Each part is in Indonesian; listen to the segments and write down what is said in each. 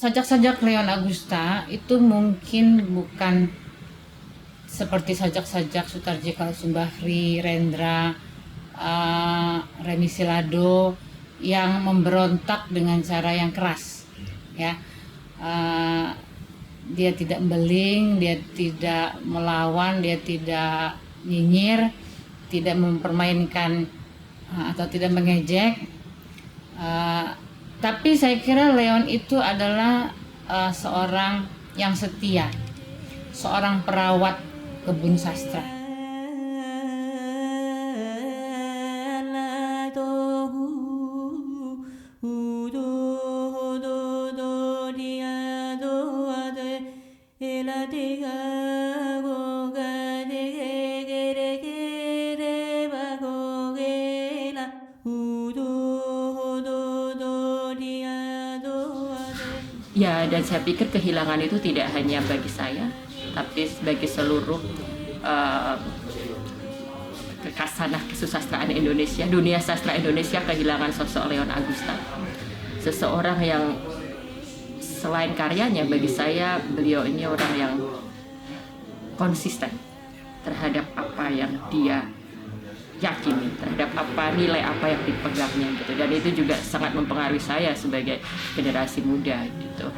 sajak-sajak Leon Agusta itu mungkin bukan seperti sajak-sajak Sutarji Kalsumbahri, Rendra, Remi Silado yang memberontak dengan cara yang keras, ya. Dia tidak membeling, dia tidak melawan, dia tidak nyinyir, tidak mempermainkan atau tidak mengejek. Tapi saya kira Leon itu adalah seorang yang setia, seorang perawat kebun sastra. Ya, dan saya pikir kehilangan itu tidak hanya bagi saya, tapi bagi seluruh kekasanah kesusastraan Indonesia, dunia sastra Indonesia kehilangan sosok Leon Agusta. Seseorang yang selain karyanya, bagi saya beliau ini orang yang konsisten terhadap apa yang dia yakini, terhadap nilai apa yang dipegangnya gitu, dan itu juga sangat mempengaruhi saya sebagai generasi muda gitu.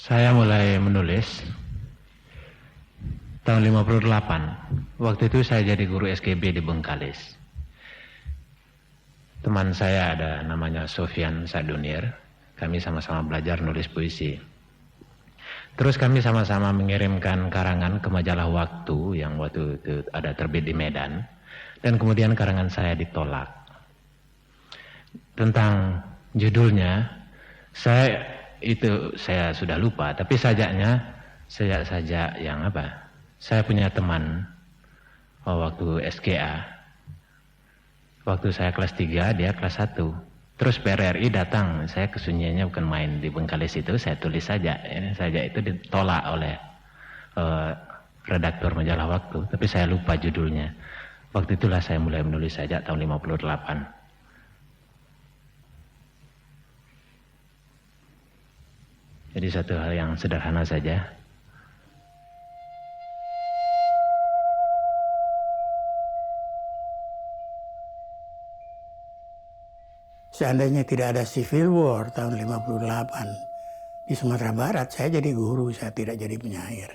Saya mulai menulis tahun 58. Waktu itu saya jadi guru SGB di Bengkalis. Teman saya ada namanya Sofyan Sadunir. Kami sama-sama belajar nulis puisi. Terus kami sama-sama mengirimkan karangan ke majalah Waktu yang waktu itu ada terbit di Medan. Dan kemudian karangan saya ditolak. Tentang judulnya, saya sudah lupa, tapi sajak yang apa? Saya punya teman waktu SGA. Waktu saya kelas 3, dia kelas 1. Terus PRRI datang, saya kesunyiannya bukan main di Bengkalis itu, saya tulis saja. Sajak itu ditolak oleh redaktur majalah Waktu, tapi saya lupa judulnya. Waktu itulah saya mulai menulis sejak tahun 58. Jadi satu hal yang sederhana saja. Seandainya tidak ada Civil War tahun 58 di Sumatera Barat, saya jadi guru, saya tidak jadi penyair.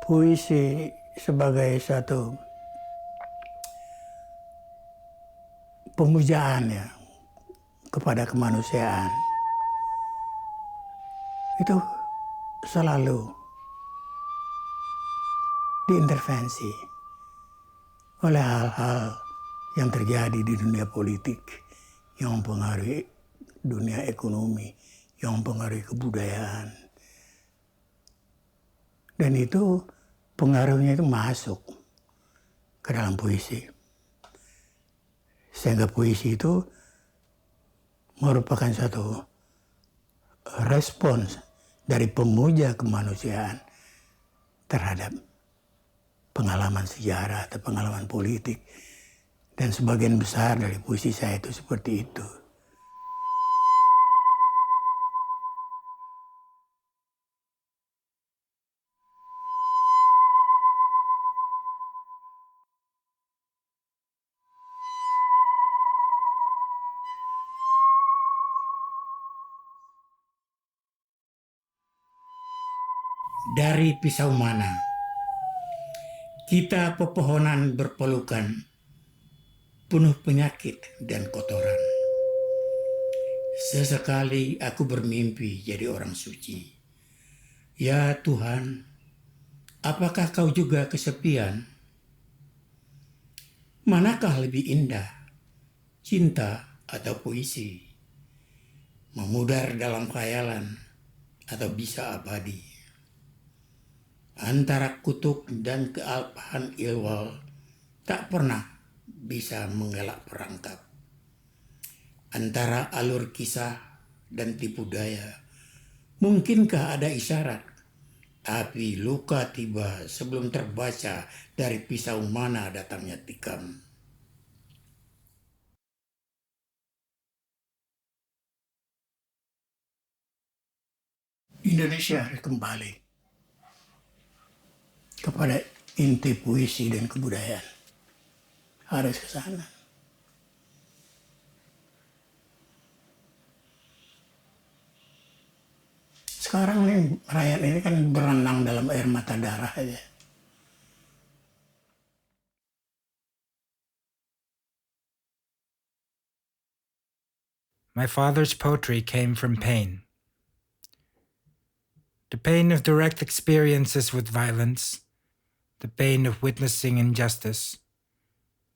Puisi sebagai satu pemujaan ya kepada kemanusiaan itu selalu diintervensi oleh hal-hal yang terjadi di dunia politik, yang mempengaruhi dunia ekonomi, yang mempengaruhi kebudayaan. Dan itu pengaruhnya itu masuk ke dalam puisi. Sehingga puisi itu merupakan satu respons dari pemuja kemanusiaan terhadap pengalaman sejarah atau pengalaman politik. Dan sebagian besar dari puisi saya itu seperti itu. Dari pisau mana kita pepohonan berpelukan, penuh penyakit dan kotoran. Sesekali aku bermimpi jadi orang suci. Ya Tuhan, apakah kau juga kesepian? Manakah lebih indah, cinta atau puisi? Memudar dalam khayalan atau bisa abadi? Antara kutuk dan kealpahan ilwal tak pernah bisa mengelak perangkap. Antara alur kisah dan tipu daya, mungkinkah ada isyarat? Tapi luka tiba sebelum terbaca dari pisau mana datangnya tikam. Indonesia harus kembali kepada inti puisi dan kebudayaan. Harus ke sana. Sekarang nih rakyat ini kan berenang dalam air mata darah aja. My father's poetry came from pain. The pain of direct experiences with violence, the pain of witnessing injustice,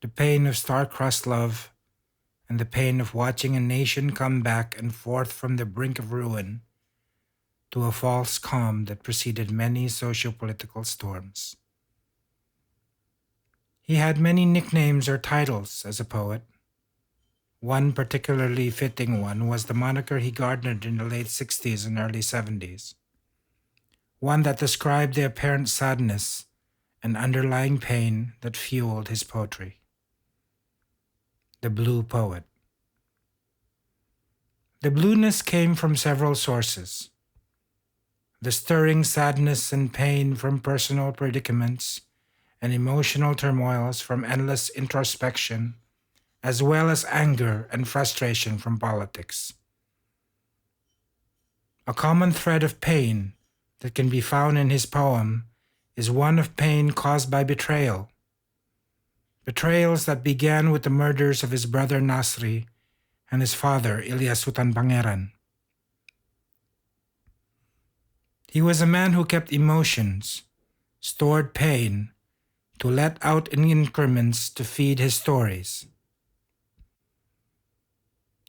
the pain of star-crossed love, and the pain of watching a nation come back and forth from the brink of ruin to a false calm that preceded many socio-political storms. He had many nicknames or titles as a poet. One particularly fitting one was the moniker he garnered in the late 60s and early 70s. One that described the apparent sadness and underlying pain that fueled his poetry. The Blue Poet. The blueness came from several sources. The stirring sadness and pain from personal predicaments and emotional turmoils from endless introspection, as well as anger and frustration from politics. A common thread of pain that can be found in his poem is one of pain caused by betrayal. Betrayals that began with the murders of his brother Nasri and his father Ilyas Sultan Pangeran. He was a man who kept emotions, stored pain, to let out in increments to feed his stories.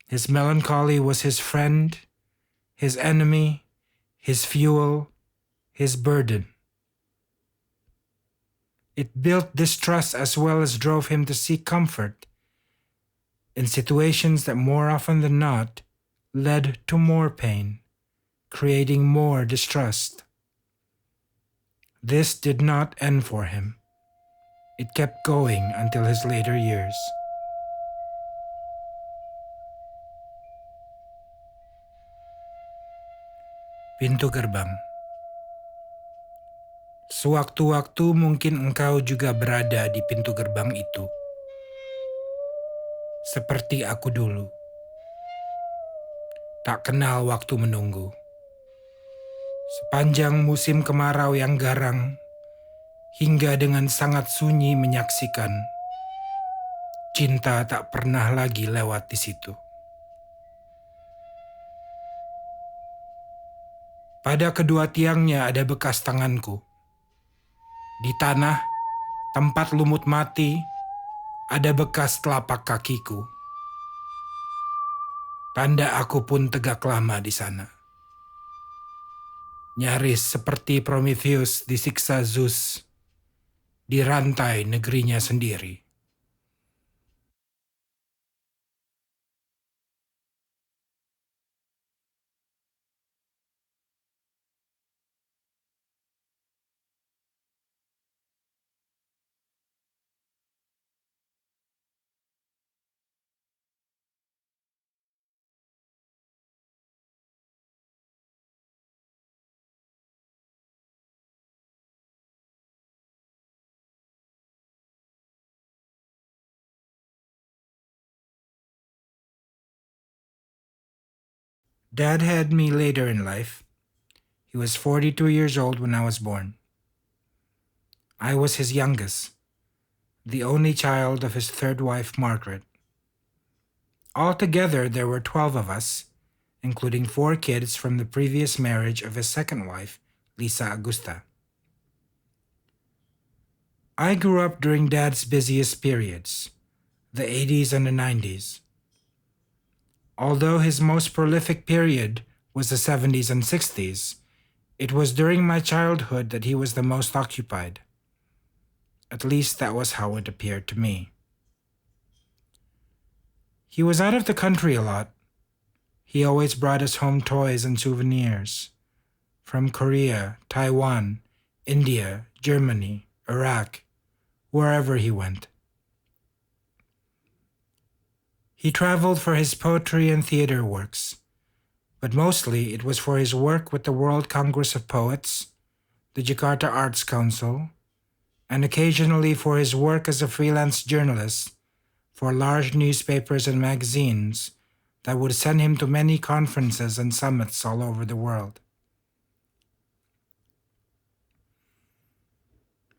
His melancholy was his friend, his enemy, his fuel, his burden. It built distrust as well as drove him to seek comfort in situations that more often than not led to more pain, creating more distrust. This did not end for him. It kept going until his later years. Pintu gerbang. Sewaktu-waktu mungkin engkau juga berada di pintu gerbang itu. Seperti aku dulu. Tak kenal waktu menunggu. Sepanjang musim kemarau yang garang, hingga dengan sangat sunyi menyaksikan, cinta tak pernah lagi lewat di situ. Pada kedua tiangnya ada bekas tanganku. Di tanah, tempat lumut mati, ada bekas telapak kakiku. Tanda aku pun tegak lama di sana. Nyaris seperti Prometheus disiksa Zeus, dirantai negerinya sendiri. Dad had me later in life. He was 42 years old when I was born. I was his youngest, the only child of his third wife, Margaret. Altogether, there were 12 of us, including 4 kids from the previous marriage of his second wife, Lisa Augusta. I grew up during Dad's busiest periods, the 80s and the 90s. Although his most prolific period was the 70s and 60s, it was during my childhood that he was the most occupied. At least that was how it appeared to me. He was out of the country a lot. He always brought us home toys and souvenirs from Korea, Taiwan, India, Germany, Iraq, wherever he went. He traveled for his poetry and theater works, but mostly it was for his work with the World Congress of Poets, the Jakarta Arts Council, and occasionally for his work as a freelance journalist for large newspapers and magazines that would send him to many conferences and summits all over the world.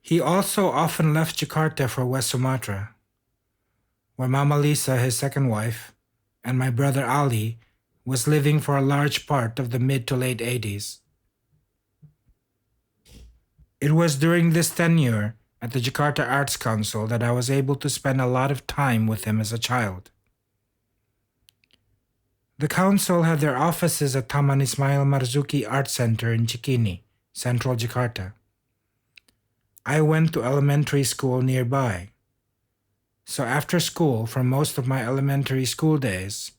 He also often left Jakarta for West Sumatra, where Mama Lisa, his second wife, and my brother Ali was living for a large part of the mid to late 80s. It was during this tenure at the Jakarta Arts Council that I was able to spend a lot of time with him as a child. The council had their offices at Taman Ismail Marzuki Art Center in Cikini, central Jakarta. I went to elementary school nearby. So after school, for most of my elementary school days,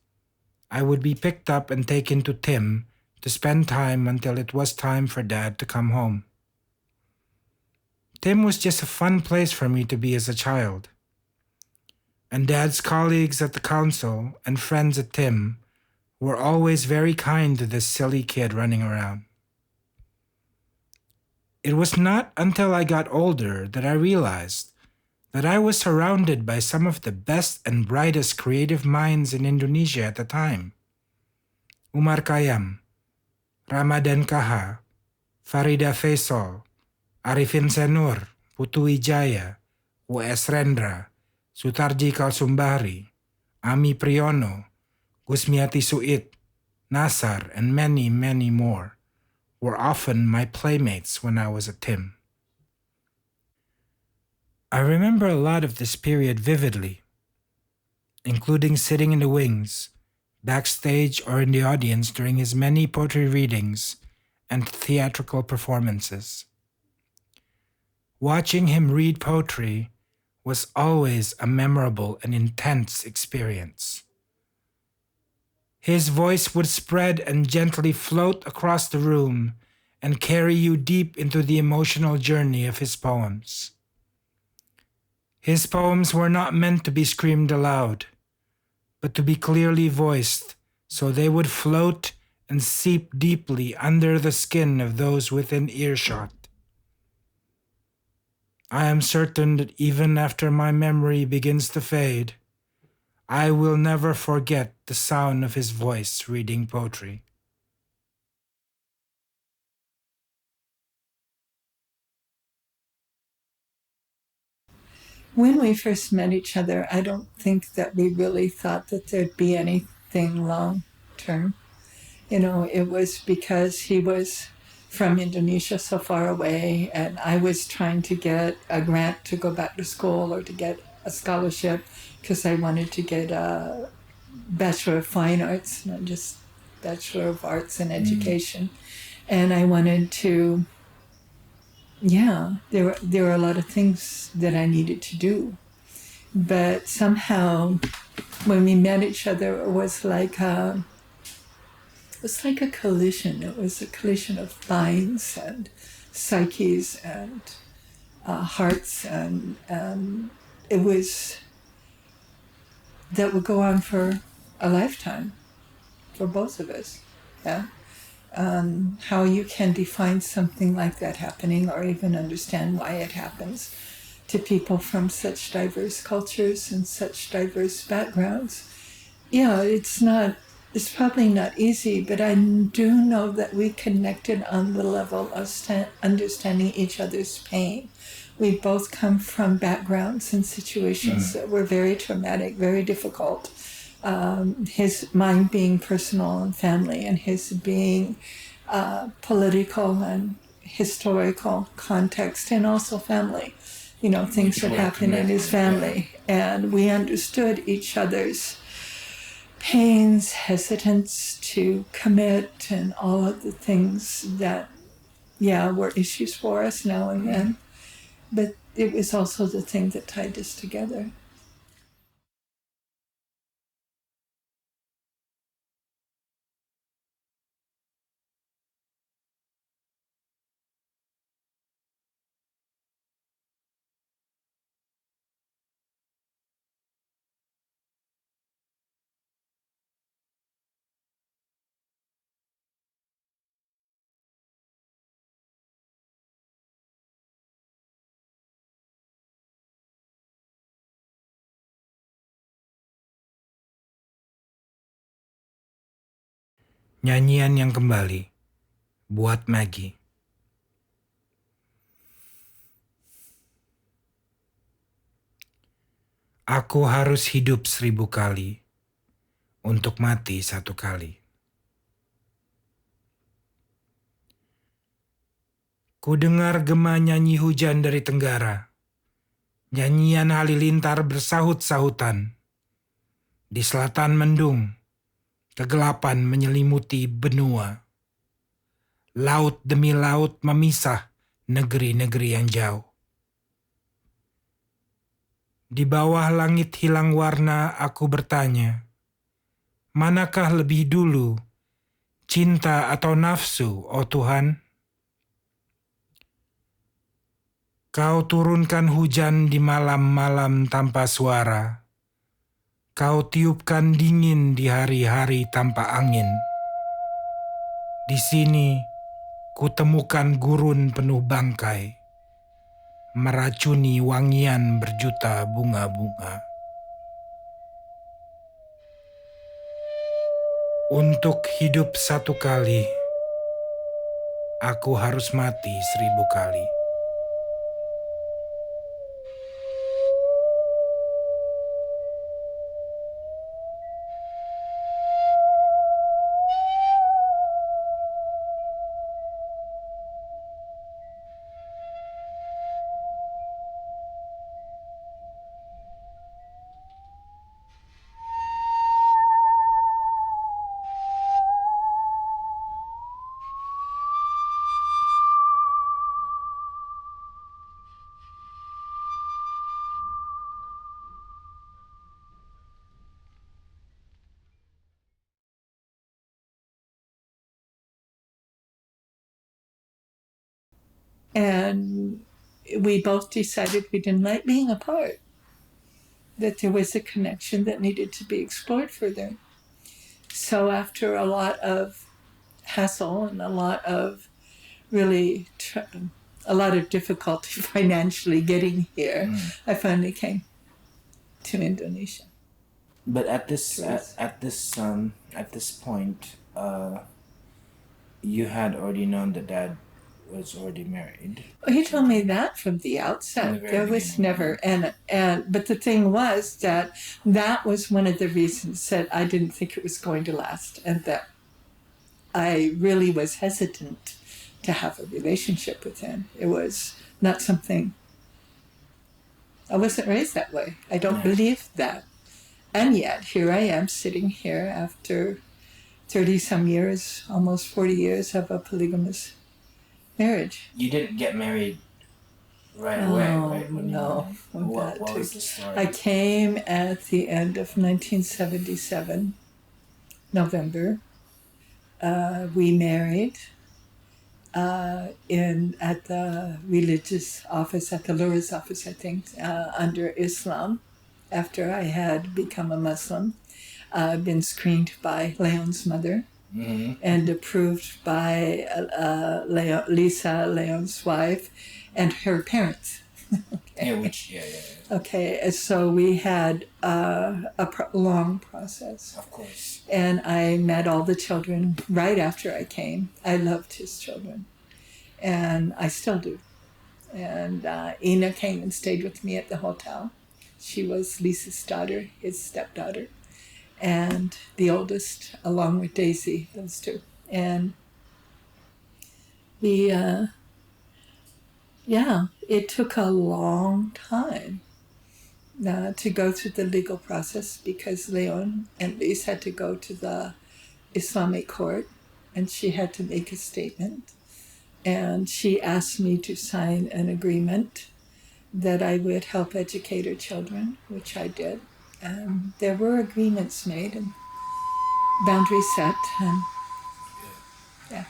I would be picked up and taken to Tim to spend time until it was time for Dad to come home. Tim was just a fun place for me to be as a child. And Dad's colleagues at the council and friends at Tim were always very kind to this silly kid running around. It was not until I got older that I realized that I was surrounded by some of the best and brightest creative minds in Indonesia at the time. Umar Khayyam, Ramadan Kaha, Farida Faisal, Arifin Senur, Putu Wijaya, W.S. Rendra, Sutarji Kalsumbari, Ami Priyono, Gusmiati Suit, Nasar, and many, many more were often my playmates when I was at Tim. I remember a lot of this period vividly, including sitting in the wings, backstage or in the audience during his many poetry readings and theatrical performances. Watching him read poetry was always a memorable and intense experience. His voice would spread and gently float across the room and carry you deep into the emotional journey of his poems. His poems were not meant to be screamed aloud, but to be clearly voiced so they would float and seep deeply under the skin of those within earshot. I am certain that even after my memory begins to fade, I will never forget the sound of his voice reading poetry. When we first met each other, I don't think that we really thought that there'd be anything long term. It was because he was from Indonesia, so far away, and I was trying to get a grant to go back to school or to get a scholarship because I wanted to get a Bachelor of Fine Arts, not just Bachelor of Arts in Education. And I wanted to, there were a lot of things that I needed to do. But somehow, when we met each other, it was like a collision. It was a collision of minds and psyches and hearts, and it was that would go on for a lifetime for both of us. Yeah. How you can define something like that happening or even understand why it happens to people from such diverse cultures and such diverse backgrounds. It's probably not easy, but I do know that we connected on the level of understanding each other's pain. We both come from backgrounds and situations that were very traumatic, very difficult. Mine being personal and family, and his being political and historical context, and also family. Things that happened in his family. And we understood each other's pains, hesitance to commit, and all of the things that, were issues for us now and then. But it was also the thing that tied us together. Nyanyian yang kembali buat Maggie. Aku harus hidup 1000 kali untuk mati 1 kali. Ku dengar gema nyanyi hujan dari tenggara. Nyanyian halilintar bersahut-sahutan. Di selatan mendung, kegelapan menyelimuti benua. Laut demi laut memisah negeri-negeri yang jauh. Di bawah langit hilang warna aku bertanya, manakah lebih dulu, cinta atau nafsu, oh Tuhan? Kau turunkan hujan di malam-malam tanpa suara. Kau tiupkan dingin di hari-hari tanpa angin. Di sini, kutemukan gurun penuh bangkai, meracuni wangian berjuta bunga-bunga. Untuk hidup 1 kali, aku harus mati 1000 kali. And we both decided we didn't like being apart, that there was a connection that needed to be explored further. So after a lot of hassle and a lot of difficulty financially getting here, I finally came to Indonesia. But at this point, you had already known that Dad was already married. He told me that from the outset. From the very There was beginning. never but the thing was that was one of the reasons that I didn't think it was going to last, and that I really was hesitant to have a relationship with him. It was not something. I wasn't raised that way. I don't believe that. And yet, here I am sitting here after 30-some years, almost 40 years of a polygamous marriage. You didn't get married right away, right? No. What was the story? I came at the end of 1977, November. We married at the religious office, at the Lura's office, I think, under Islam, after I had become a Muslim, been screened by Leon's mother, and approved by Lisa, Leon's wife, and her parents. Okay, so we had a long process. Of course. And I met all the children right after I came. I loved his children, and I still do. And Ina came and stayed with me at the hotel. She was Lisa's daughter, his stepdaughter, and the oldest, along with Daisy, those two. And we, it took a long time to go through the legal process, because Leon and Lise had to go to the Islamic court, and she had to make a statement. And she asked me to sign an agreement that I would help educate her children, which I did. And there were agreements made and boundaries set, and yeah.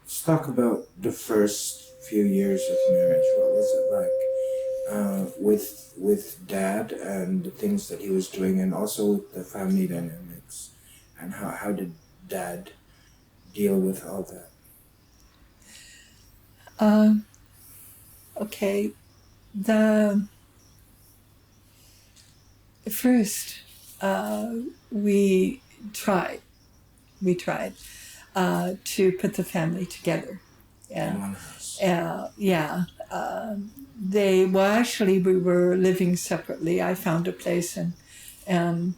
Let's talk about the first few years of marriage. What was it like with Dad and the things that he was doing, and also with the family dynamics, and how did Dad deal with all that? Okay, the first we tried to put the family together. Yeah. In one house. Actually, we were living separately. I found a place, and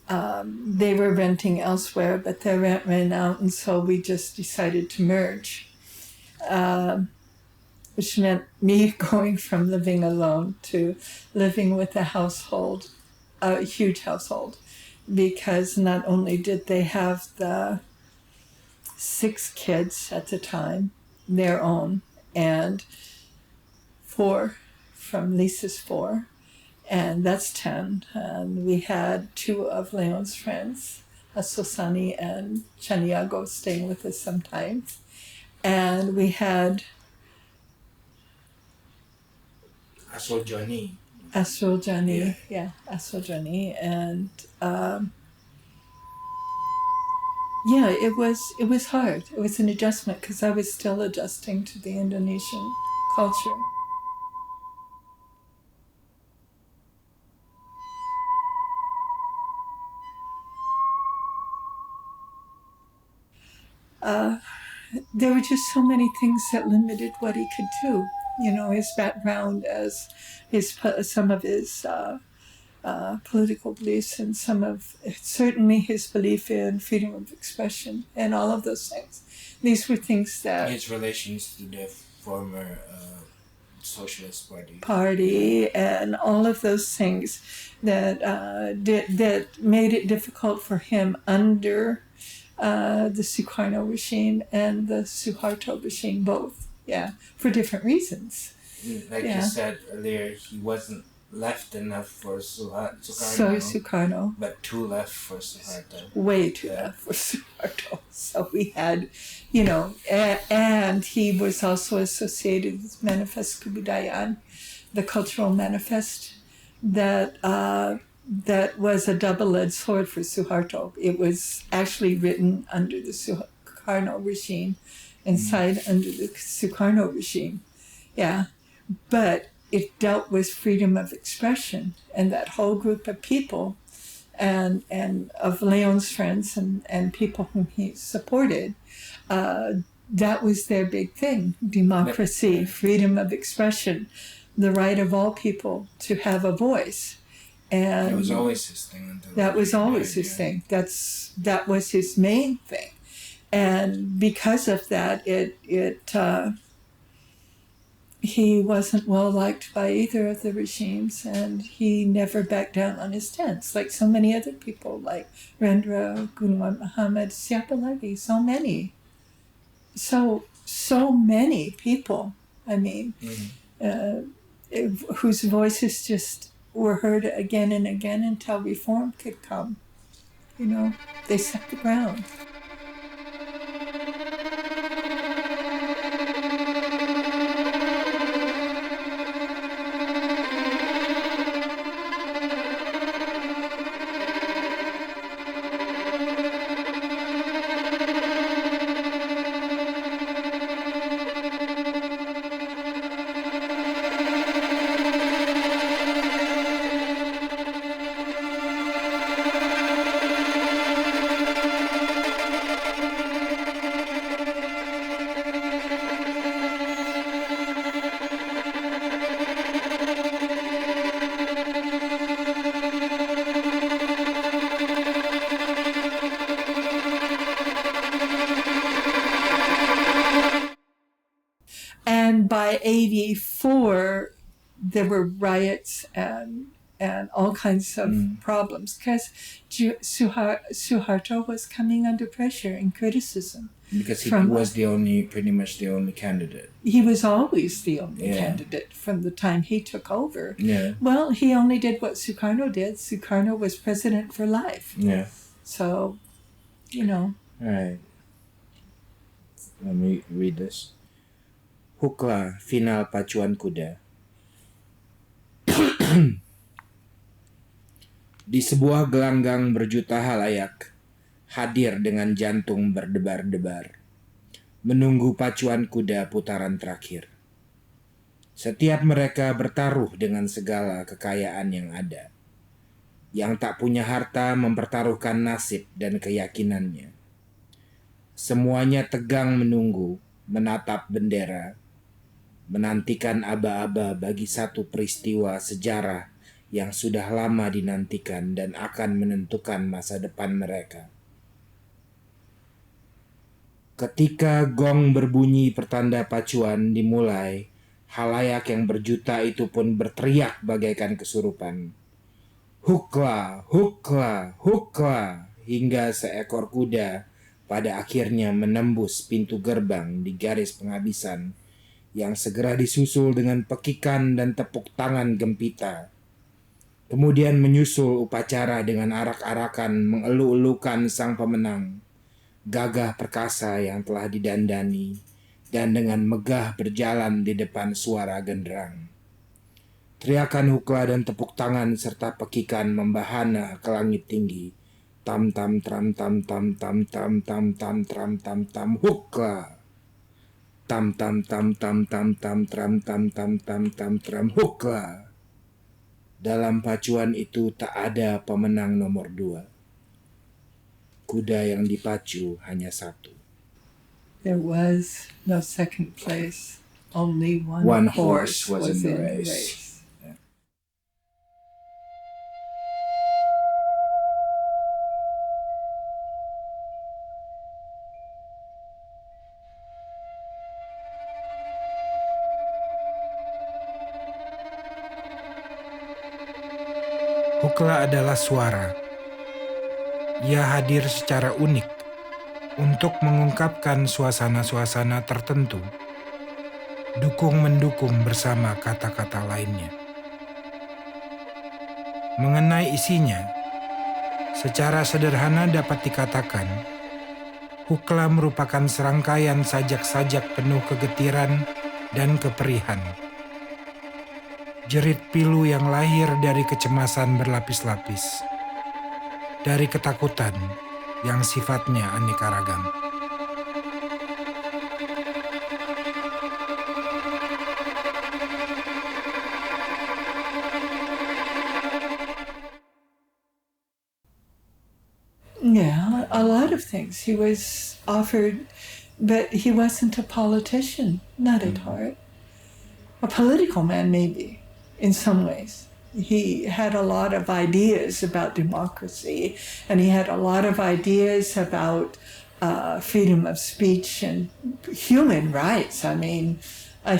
they were renting elsewhere, but their rent ran out, and so we just decided to merge, which meant me going from living alone to living with a household, a huge household, because not only did they have the 6 kids at the time, their own, and 4 from Lisa's 4, and that's 10. And we had 2 of Leon's friends, Susani and Chaniago, staying with us sometimes. And we had Aswal Johnny. Astral Johnny, Astral Johnny, and it was hard. It was an adjustment, because I was still adjusting to the Indonesian culture. There were just so many things that limited what he could do. You know, his background as some of his political beliefs, and certainly his belief in freedom of expression, and all of those things. These were things that His relations to the former Socialist Party, and all of those things that made it difficult for him under the Sukarno regime and the Suharto regime both. Yeah, for different reasons. Like Yeah. you said earlier, he wasn't left enough for So Sukarno, Sukarno, but too left for Suharto. way too Yeah. left for Suharto. So we had, you know, and he was also associated with Manifest Kebudayaan, the cultural manifest that that was a double-edged sword for Suharto. It was actually written under the Sukarno regime and signed under the Sukarno regime. Yeah. But it dealt with freedom of expression, and that whole group of people and of Leon's friends and people whom he supported, that was their big thing: democracy, freedom of expression, the right of all people to have a voice. And That was always his thing. Until that was he always died, his yeah. thing. That was his main thing, and because of that, he wasn't well liked by either of the regimes, and he never backed down on his stance, like so many other people, like Rendra, Gunwan Muhammad, siapa lagi, so many. So many people, I mean, whose voices just were heard again and again until reform could come. You know, they set the ground. And by 84, there were riots and all kinds of problems because Suharto was coming under pressure and criticism. Because he From- was pretty much the only candidate. He was always the only Yeah. candidate from the time he took over. Yeah, Well, he only did what Sukarno did. Sukarno was president for life. yeah. So, you know, All right. Let me read this. Hukla final pacuan kuda. Di sebuah gelanggang berjuta halayak, hadir dengan jantung berdebar-debar, menunggu pacuan kuda putaran terakhir. Setiap mereka bertaruh dengan segala kekayaan yang ada. Yang tak punya harta mempertaruhkan nasib dan keyakinannya. Semuanya tegang menunggu, menatap bendera, menantikan aba-aba bagi satu peristiwa sejarah yang sudah lama dinantikan dan akan menentukan masa depan mereka. Ketika gong berbunyi pertanda pacuan dimulai, halayak yang berjuta itu pun berteriak bagaikan kesurupan. Hukla, hukla, hukla, hingga seekor kuda pada akhirnya menembus pintu gerbang di garis penghabisan yang segera disusul dengan pekikan dan tepuk tangan gempita. Kemudian menyusul upacara dengan arak-arakan mengelu-elukan sang pemenang, gagah perkasa yang telah didandani, dan dengan megah berjalan di depan suara genderang. Teriakan hukla dan tepuk tangan serta pekikan membahana ke langit tinggi. Tam tam tram tam tam tam tam tam tam tram tam tam hukla. Tam tam tam tam tam tam tram tam tam tam tam tram hukla. Dalam pacuan itu tak ada pemenang nomor 2. Kuda yang dipacu hanya satu. there was no second place. Only one, One horse horse was in the the race. Hukla adalah suara. Ia hadir secara unik, untuk mengungkapkan suasana-suasana tertentu, dukung-mendukung bersama kata-kata lainnya. Mengenai isinya, secara sederhana dapat dikatakan, Hukla merupakan serangkaian sajak-sajak penuh kegetiran dan keperihan. Jerit pilu yang lahir dari kecemasan berlapis-lapis, dari ketakutan yang sifatnya aneka ragam. Yeah, a lot of things. He was offered, but he wasn't a politician, not at heart. A political man, maybe, in some ways. He had a lot of ideas about democracy, and he had a lot of ideas about freedom of speech and human rights. I mean,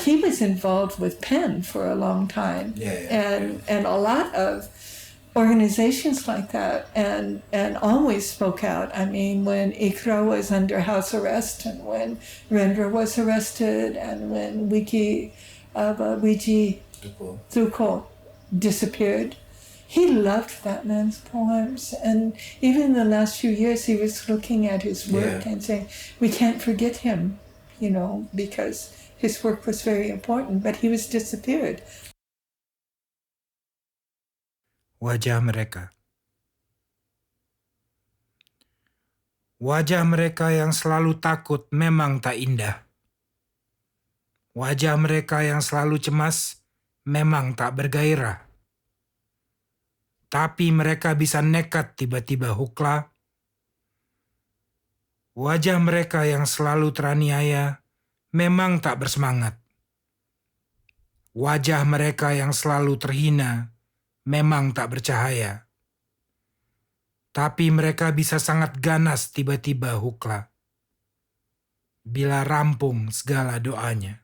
he was involved with PEN for a long time, and a lot of organizations like that, and always spoke out. I mean, when Ikra was under house arrest, and when Rendra was arrested, and when Wiji Thuko disappeared, he loved that man's poems. And even in the last few years, he was looking at his work and saying, we can't forget him, because his work was very important, but he was disappeared. Wajah mereka. Wajah mereka yang selalu takut memang tak indah. Wajah mereka yang selalu cemas memang tak bergairah. Tapi mereka bisa nekat tiba-tiba Hukla. Wajah mereka yang selalu teraniaya memang tak bersemangat. Wajah mereka yang selalu terhina memang tak bercahaya. Tapi mereka bisa sangat ganas tiba-tiba Hukla, bila rampung segala doanya.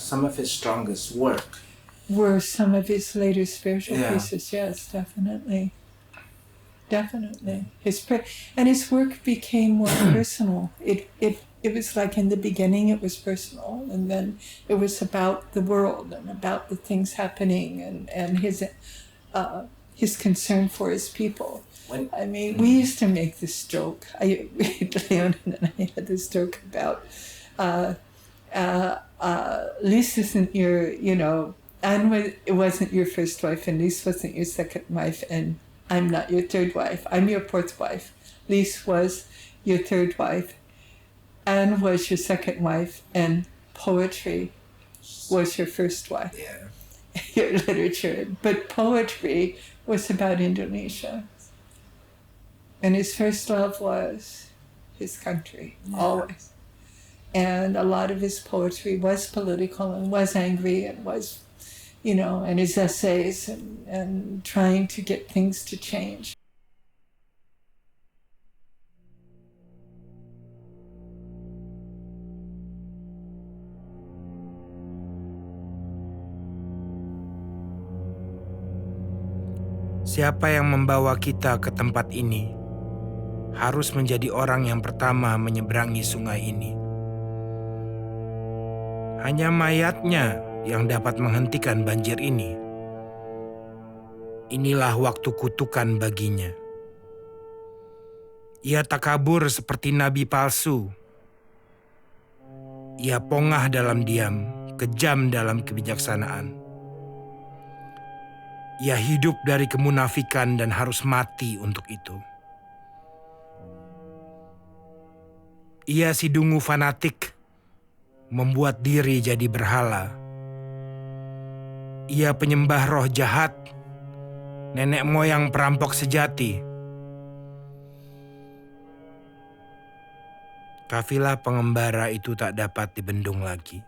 Some of his strongest work were some of his later spiritual Yeah. pieces. Yes, definitely. And his work became more personal. It was like in the beginning it was personal, and then it was about the world and about the things happening, and his concern for his people. I mean, we used to make this joke. Leon and I had this joke about Lise isn't your, Anne it wasn't your first wife, and Lise wasn't your second wife, and I'm not your third wife. I'm your fourth wife. Lise was your third wife. Anne was your second wife, and poetry was your first wife. Yeah. Your literature. But poetry was about Indonesia. And his first love was his country, always. And a lot of his poetry was political and was angry and was, and his essays and trying to get things to change. Siapa yang membawa kita ke tempat ini harus menjadi orang yang pertama menyeberangi sungai ini. Hanya mayatnya yang dapat menghentikan banjir ini. Inilah waktu kutukan baginya. Ia takabur seperti nabi palsu. Ia pongah dalam diam, kejam dalam kebijaksanaan. Ia hidup dari kemunafikan dan harus mati untuk itu. Ia si dungu fanatik, membuat diri jadi berhala. Ia penyembah roh jahat, nenek moyang perampok sejati. Kafilah pengembara itu tak dapat dibendung lagi.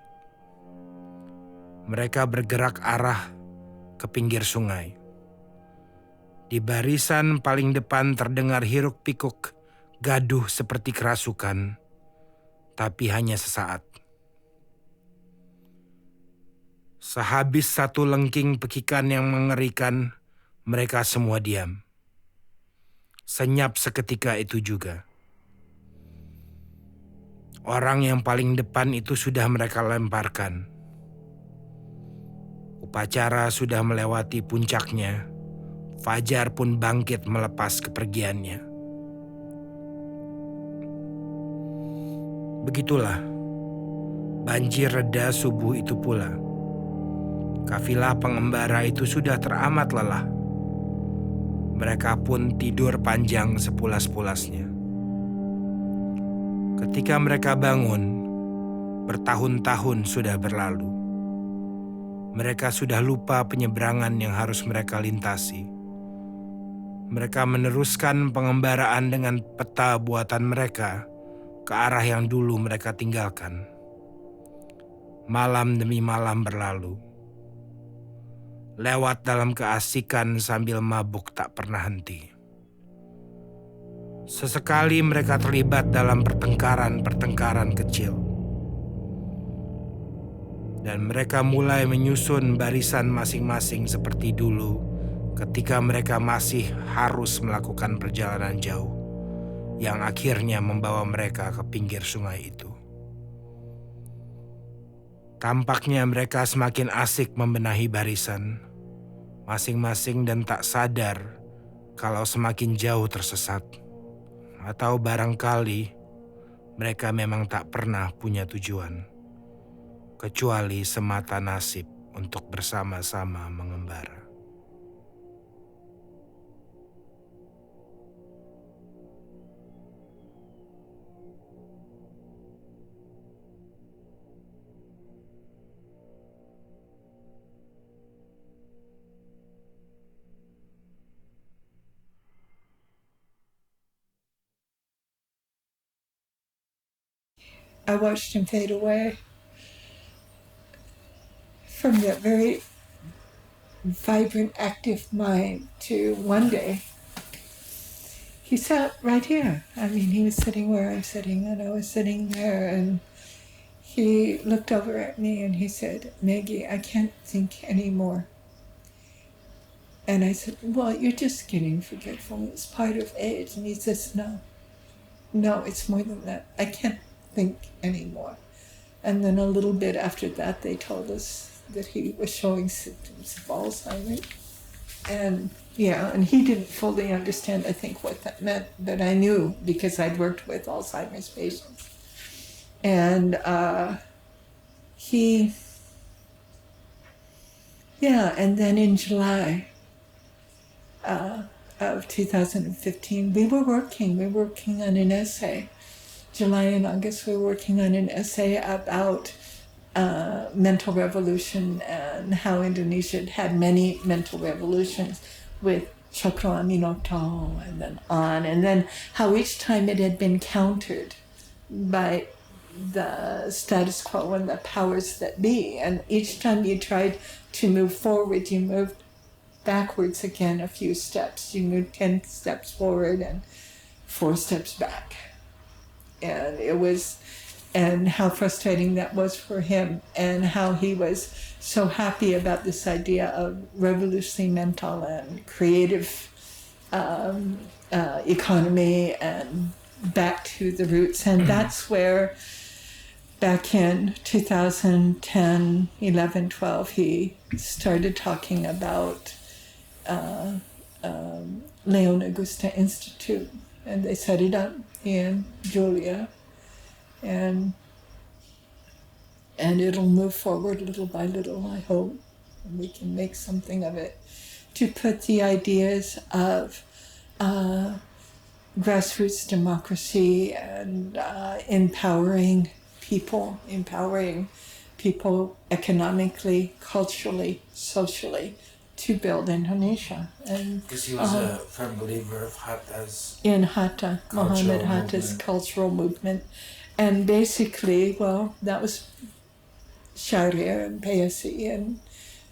Mereka bergerak arah ke pinggir sungai. Di barisan paling depan terdengar hiruk-pikuk gaduh seperti kerasukan, tapi hanya sesaat. Sehabis satu lengking pekikan yang mengerikan, mereka semua diam. Senyap seketika itu juga. Orang yang paling depan itu sudah mereka lemparkan. Upacara sudah melewati puncaknya. Fajar pun bangkit melepas kepergiannya. Begitulah, banjir reda subuh itu pula. Kafilah pengembara itu sudah teramat lelah. Mereka pun tidur panjang sepulas-pulasnya. Ketika mereka bangun, bertahun-tahun sudah berlalu. Mereka sudah lupa penyeberangan yang harus mereka lintasi. Mereka meneruskan pengembaraan dengan peta buatan mereka ke arah yang dulu mereka tinggalkan. Malam demi malam berlalu. Lewat dalam keasikan sambil mabuk tak pernah henti. Sesekali mereka terlibat dalam pertengkaran-pertengkaran kecil. Dan mereka mulai menyusun barisan masing-masing seperti dulu ketika mereka masih harus melakukan perjalanan jauh yang akhirnya membawa mereka ke pinggir sungai itu. Tampaknya mereka semakin asik membenahi barisan masing-masing dan tak sadar kalau semakin jauh tersesat. Atau barangkali mereka memang tak pernah punya tujuan, kecuali semata nasib untuk bersama-sama mengembara. I watched him fade away from that very vibrant, active mind to one day he sat right here. I mean, he was sitting where I'm sitting and I was sitting there, and he looked over at me and he said, "Maggie, I can't think anymore." And I said, "Well, you're just getting forgetful. It's part of age." And he says, No, it's more than that. I can't think anymore." And then a little bit after that, they told us that he was showing symptoms of Alzheimer's. And he didn't fully understand, I think, what that meant, but I knew because I'd worked with Alzheimer's patients. And and then in July of 2015, we were working on an essay. July and August, we were working on an essay about mental revolution and how Indonesia had many mental revolutions with Cokro Aminoto and then how each time it had been countered by the status quo and the powers that be. And each time you tried to move forward, you moved backwards again a few steps. You moved 10 steps forward and 4 steps back. And how frustrating that was for him, and how he was so happy about this idea of revolutionary mental and creative economy and back to the roots. And that's where back in 2010, 11, 12, he started talking about Leon Augusta Institute, and they set it up in Julia. And it'll move forward little by little, I hope, and we can make something of it, to put the ideas of grassroots democracy and empowering people economically, culturally, socially, to build Indonesia. And Because he was a firm believer of Hatta's in Hatta, Muhammad cultural Hatta's movement. cultural movement. And basically, well, that was Sharia and Payasi and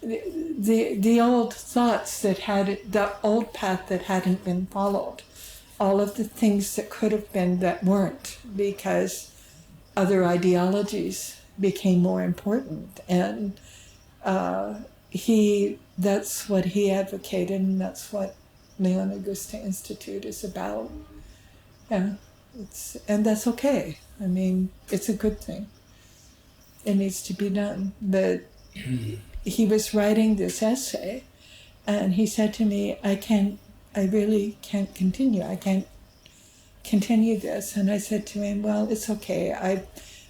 the old thoughts the old path that hadn't been followed, all of the things that could have been that weren't, because other ideologies became more important. And that's what he advocated, and that's what Leon Augusta Institute is about. Yeah, and that's okay. I mean, it's a good thing. It needs to be done. But he was writing this essay, and he said to me, I really can't continue. I can't continue this. And I said to him, well, it's okay. I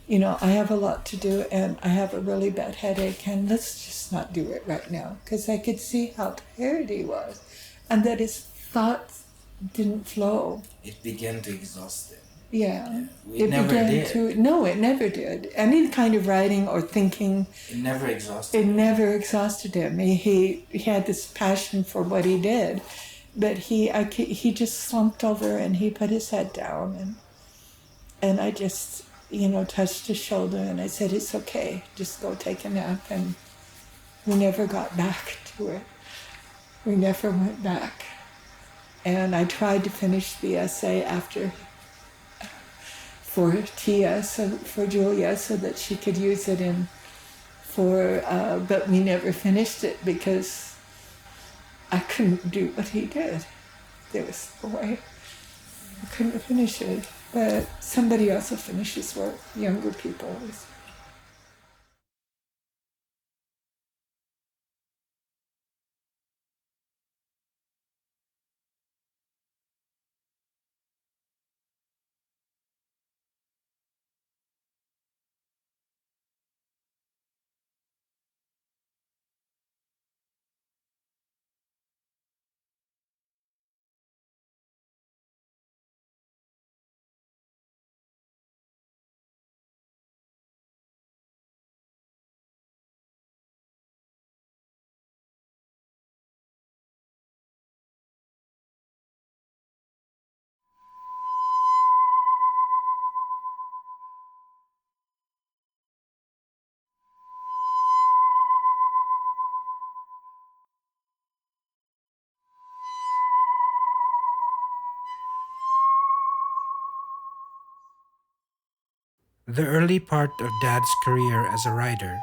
have a lot to do, and I have a really bad headache, and let's just not do it right now. Because I could see how tired he was, and that his thoughts didn't flow. It began to exhaust him. Yeah. It never did. No, it never did. Any kind of writing or thinking, It never exhausted it him. never exhausted him. He had this passion for what he did, but he just slumped over and he put his head down, and I just touched his shoulder and I said, it's okay, just go take a nap. And we never got back to it. We never went back. And I tried to finish the essay for Tia, for Julia, so that she could use it but we never finished it because I couldn't do what he did. There was no way. I couldn't finish it. But somebody else will finish his work, younger people. The early part of Dad's career as a writer,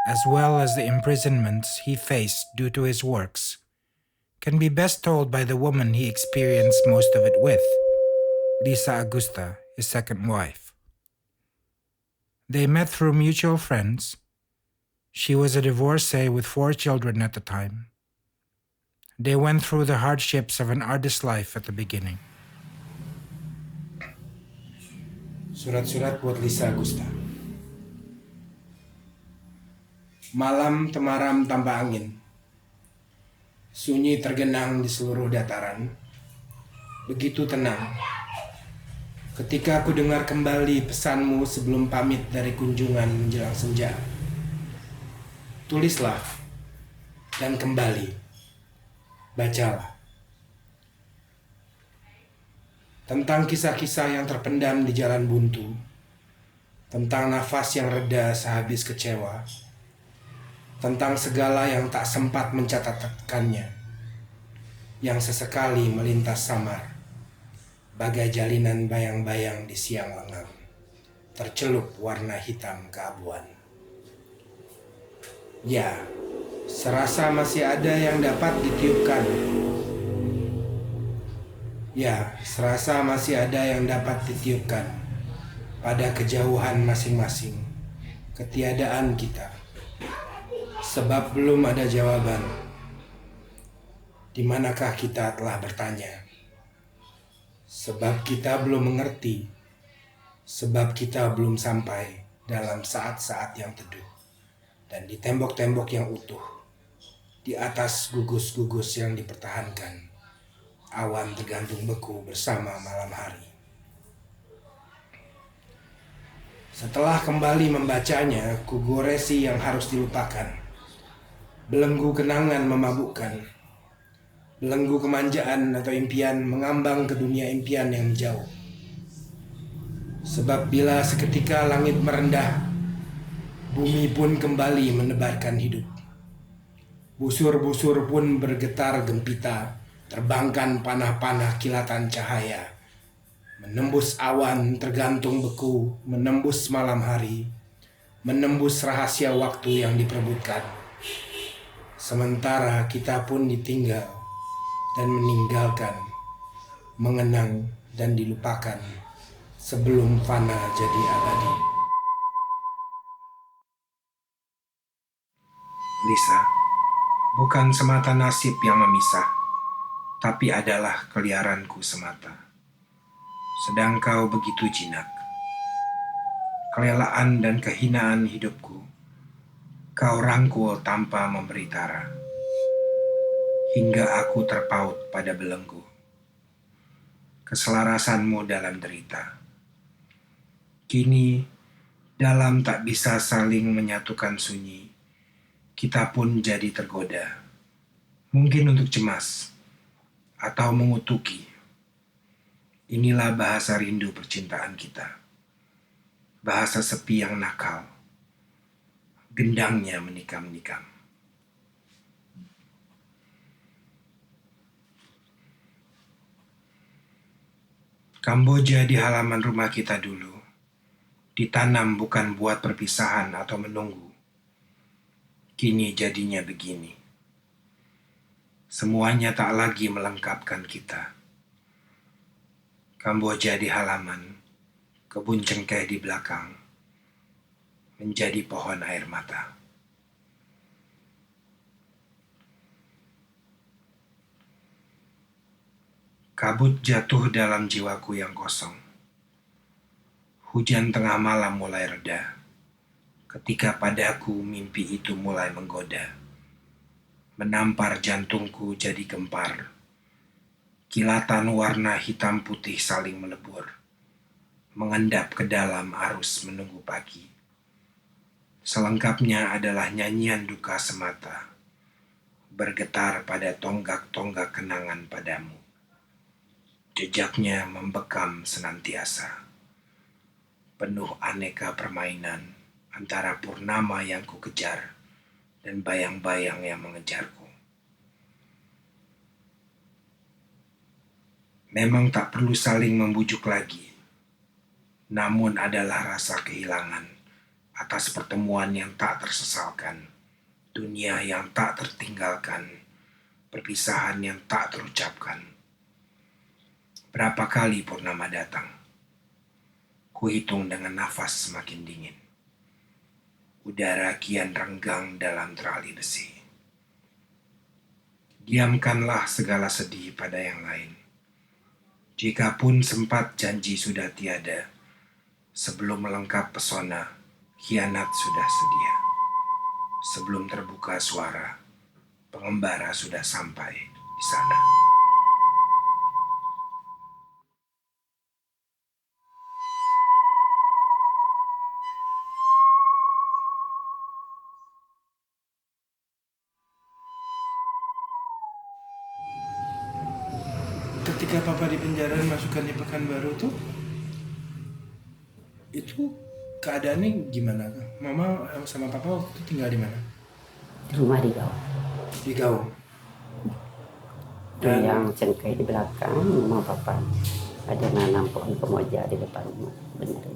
as well as the imprisonments he faced due to his works, can be best told by the woman he experienced most of it with, Lisa Augusta, his second wife. They met through mutual friends. She was a divorcee with 4 children at the time. They went through the hardships of an artist's life at the beginning. Surat-surat buat Lisa Augusta. Malam temaram tanpa angin. Sunyi tergenang di seluruh dataran. Begitu tenang. Ketika aku dengar kembali pesanmu sebelum pamit dari kunjungan menjelang senja. Tulislah dan kembali. Bacalah. Tentang kisah-kisah yang terpendam di jalan buntu, tentang nafas yang reda sehabis kecewa, tentang segala yang tak sempat mencatatkannya, yang sesekali melintas samar, bagai jalinan bayang-bayang di siang lengang, tercelup warna hitam keabuan. Ya, serasa masih ada yang dapat ditiupkan. Ya, serasa masih ada yang dapat ditiupkan pada kejauhan masing-masing, ketiadaan kita. Sebab belum ada jawaban. Di manakah kita telah bertanya? Sebab kita belum mengerti. Sebab kita belum sampai dalam saat-saat yang teduh. Dan di tembok-tembok yang utuh. Di atas gugus-gugus yang dipertahankan. Awan tergantung beku bersama malam hari. Setelah kembali membacanya, ku goresi yang harus dilupakan. Belenggu kenangan memabukkan. Belenggu kemanjaan atau impian mengambang ke dunia impian yang jauh. Sebab bila seketika langit merendah, bumi pun kembali menebarkan hidup. Busur-busur pun bergetar gempita, terbangkan panah-panah kilatan cahaya, menembus awan tergantung beku, menembus malam hari, menembus rahasia waktu yang diperebutkan. Sementara kita pun ditinggal, dan meninggalkan, mengenang dan dilupakan sebelum fana jadi abadi. Lisa, bukan semata nasib yang memisah, tapi adalah keliaranku semata. Sedang kau begitu jinak. Kelelaan dan kehinaan hidupku, kau rangkul tanpa memberi tara, hingga aku terpaut pada belenggu. Keselarasanmu dalam derita. Kini, dalam tak bisa saling menyatukan sunyi, kita pun jadi tergoda. Mungkin untuk cemas, atau mengutuki. Inilah bahasa rindu percintaan kita. Bahasa sepi yang nakal. Gendangnya menikam-nikam. Kamboja di halaman rumah kita dulu. Ditanam bukan buat perpisahan atau menunggu. Kini jadinya begini. Semuanya tak lagi melengkapkan kita. Kamboja di halaman, kebun cengkeh di belakang, menjadi pohon air mata. Kabut jatuh dalam jiwaku yang kosong. Hujan tengah malam mulai reda, ketika padaku mimpi itu mulai menggoda. Menampar jantungku jadi gempar. Kilatan warna hitam putih saling melebur, mengendap ke dalam arus menunggu pagi. Selengkapnya adalah nyanyian duka semata, bergetar pada tonggak-tonggak kenangan padamu. Jejaknya membekam senantiasa, penuh aneka permainan antara purnama yang ku kejar dan bayang-bayang yang mengejarku. Memang tak perlu saling membujuk lagi, namun adalah rasa kehilangan atas pertemuan yang tak tersesalkan, dunia yang tak tertinggalkan, perpisahan yang tak terucapkan. Berapa kali purnama datang, kuhitung dengan nafas semakin dingin. Udara kian renggang dalam terali besi. Diamkanlah segala sedih pada yang lain. Jikapun sempat janji sudah tiada, sebelum melengkap pesona, khianat sudah sedia. Sebelum terbuka suara, pengembara sudah sampai di sana. Ketika papa di penjara masukkan di Pekanbaru tuh, itu keadaannya gimana? Mama sama papa waktu itu tinggal di mana? Di rumah di Gaung. Di Gaung. Dan yang cengkeh di belakang rumah papa. Ada nanam pohon kemoja di depan rumah. Benar.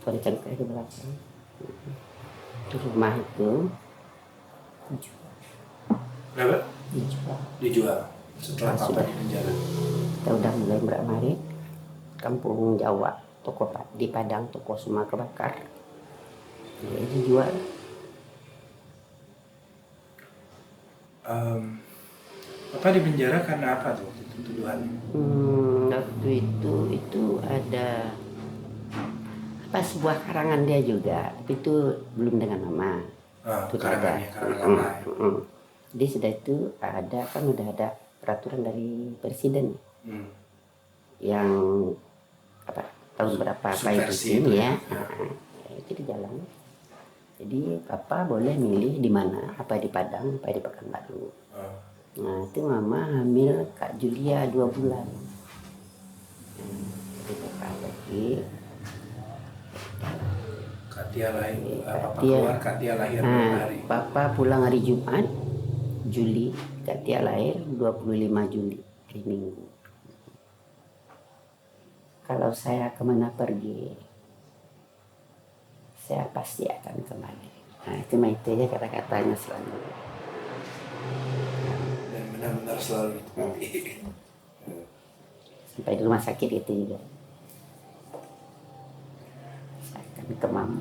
Pohon cengkeh di belakang. Di rumah itu dijual. Berapa? Dijual. Dijual. Setelah papa di penjara. Kita udah mulai beramari. Kampung Jawa, toko di Padang, toko semua kebakar. Ya, dijual. Papa di penjara karena apa tuh waktu itu tuduhannya? Waktu itu ada apa sebuah karangan dia juga, tapi itu belum dengan nama. Itu Karangannya, ada. karangan lain. Jadi sudah itu ada kan udah ada peraturan dari presiden yang apa tahun berapa apa itu ya. Itu di jalan. Jadi papa boleh milih di mana, apa di Padang, apa di Pekanbaru. Nah itu mama hamil Kak Julia 2 bulan. Jadi papa pergi. Katia lahir, papa keluar, Katia lahir hari. Papa pulang hari Jumat, Juli. Katia lahir 25 Juli, hari Minggu. Kalau saya kemana pergi, saya pasti akan kembali. Nah itu aja kata-katanya selalu. Dan benar-benar selalu ditemani. Sampai di rumah sakit itu juga. Saya akan ke mama.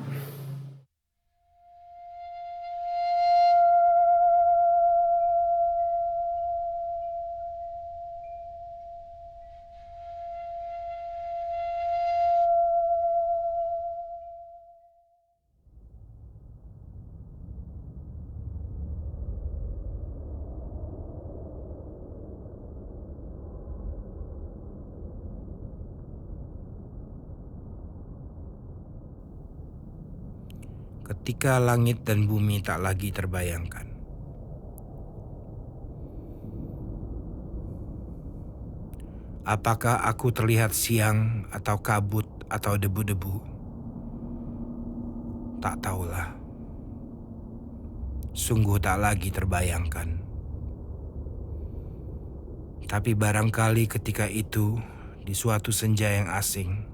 Ketika langit dan bumi tak lagi terbayangkan. Apakah aku terlihat siang atau kabut atau debu-debu? Tak tahulah. Sungguh tak lagi terbayangkan. Tapi barangkali ketika itu, di suatu senja yang asing,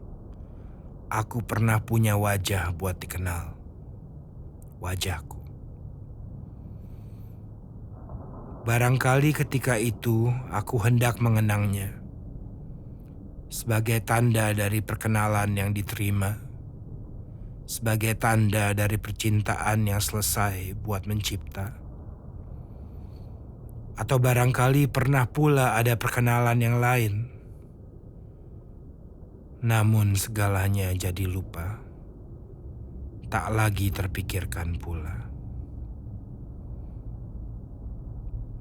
aku pernah punya wajah buat dikenal. Wajahku. Barangkali ketika itu aku hendak mengenangnya sebagai tanda dari perkenalan yang diterima, sebagai tanda dari percintaan yang selesai buat mencipta. Atau barangkali pernah pula ada perkenalan yang lain, namun segalanya jadi lupa. Tak lagi terpikirkan pula.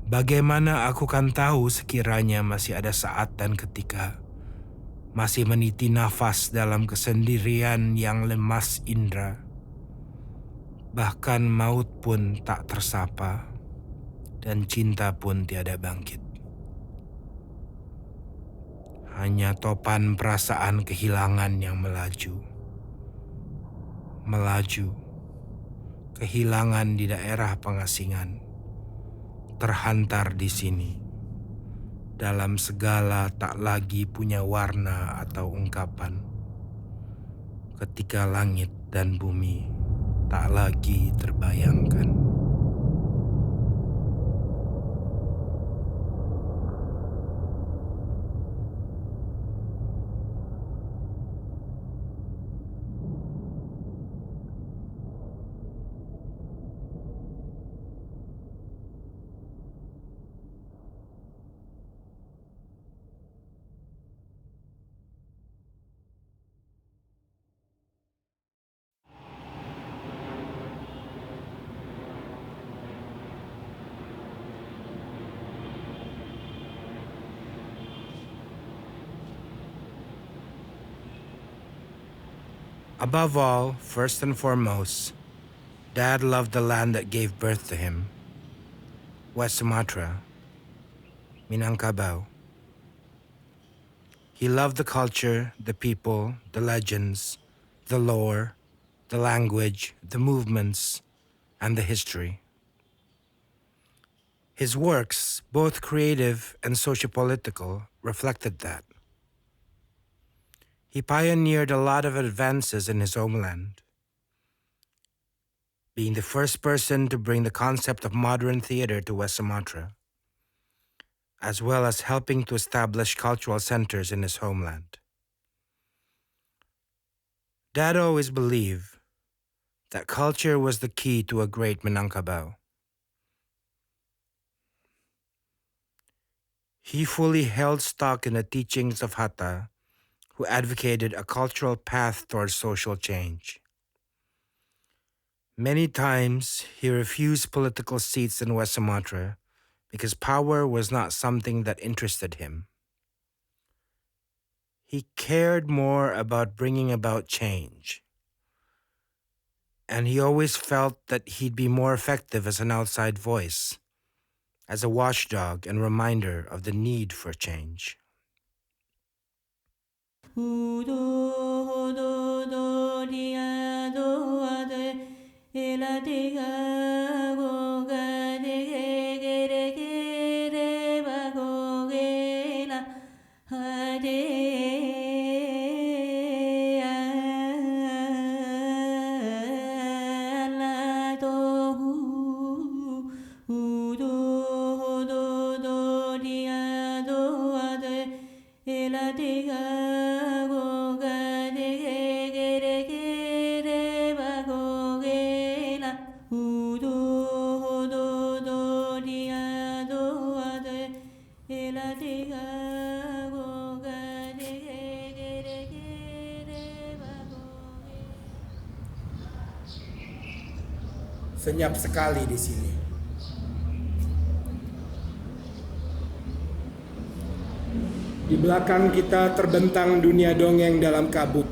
Bagaimana aku kan tahu sekiranya masih ada saat dan ketika, masih meniti nafas dalam kesendirian yang lemas indera, bahkan maut pun tak tersapa, dan cinta pun tiada bangkit. Hanya topan perasaan kehilangan yang melaju, kehilangan di daerah pengasingan, terhantar di sini, dalam segala tak lagi punya warna atau ungkapan, ketika langit dan bumi tak lagi terbayangkan. Above all, first and foremost, Dad loved the land that gave birth to him, West Sumatra, Minangkabau. He loved the culture, the people, the legends, the lore, the language, the movements, and the history. His works, both creative and sociopolitical, reflected that. He pioneered a lot of advances in his homeland, being the first person to bring the concept of modern theater to West Sumatra, as well as helping to establish cultural centers in his homeland. Dad always believed that culture was the key to a great Minangkabau. He fully held stock in the teachings of Hatta, who advocated a cultural path towards social change. Many times, he refused political seats in West Sumatra because power was not something that interested him. He cared more about bringing about change, and he always felt that he'd be more effective as an outside voice, as a watchdog and reminder of the need for change. Senyap sekali di sini. Di belakang kita terbentang dunia dongeng dalam kabut.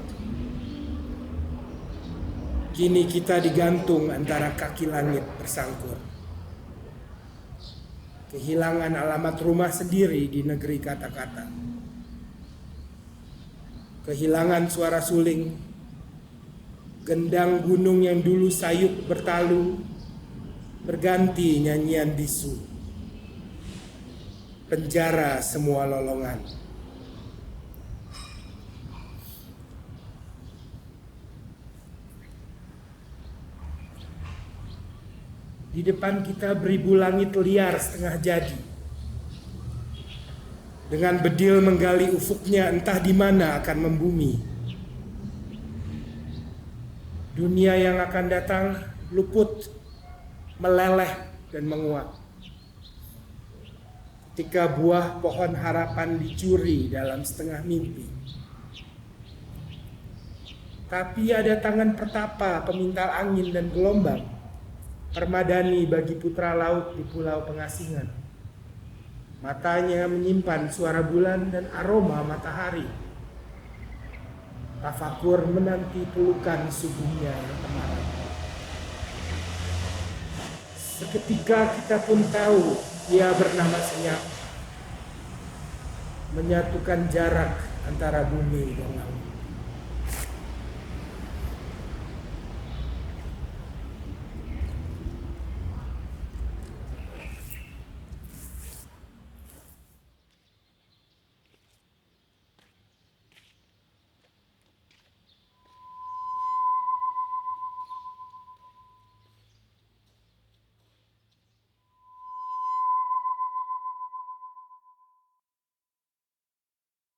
Kini kita digantung antara kaki langit bersangkur. Kehilangan alamat rumah sendiri di negeri kata-kata. Kehilangan suara suling, gendang gunung yang dulu sayup bertalu, berganti nyanyian bisu. Penjara semua lolongan. Di depan kita beribu langit liar setengah jadi. Dengan bedil menggali ufuknya entah di mana akan membumi. Dunia yang akan datang luput, meleleh dan menguap. Ketika buah pohon harapan dicuri dalam setengah mimpi. Tapi ada tangan pertapa pemintal angin dan gelombang, permadani bagi putra laut di pulau pengasingan. Matanya menyimpan suara bulan dan aroma matahari. Tafakur menanti pelukan subuhnya yang temaram. Seketika kita pun tahu dia bernama senyap, menyatukan jarak antara bumi dan laut.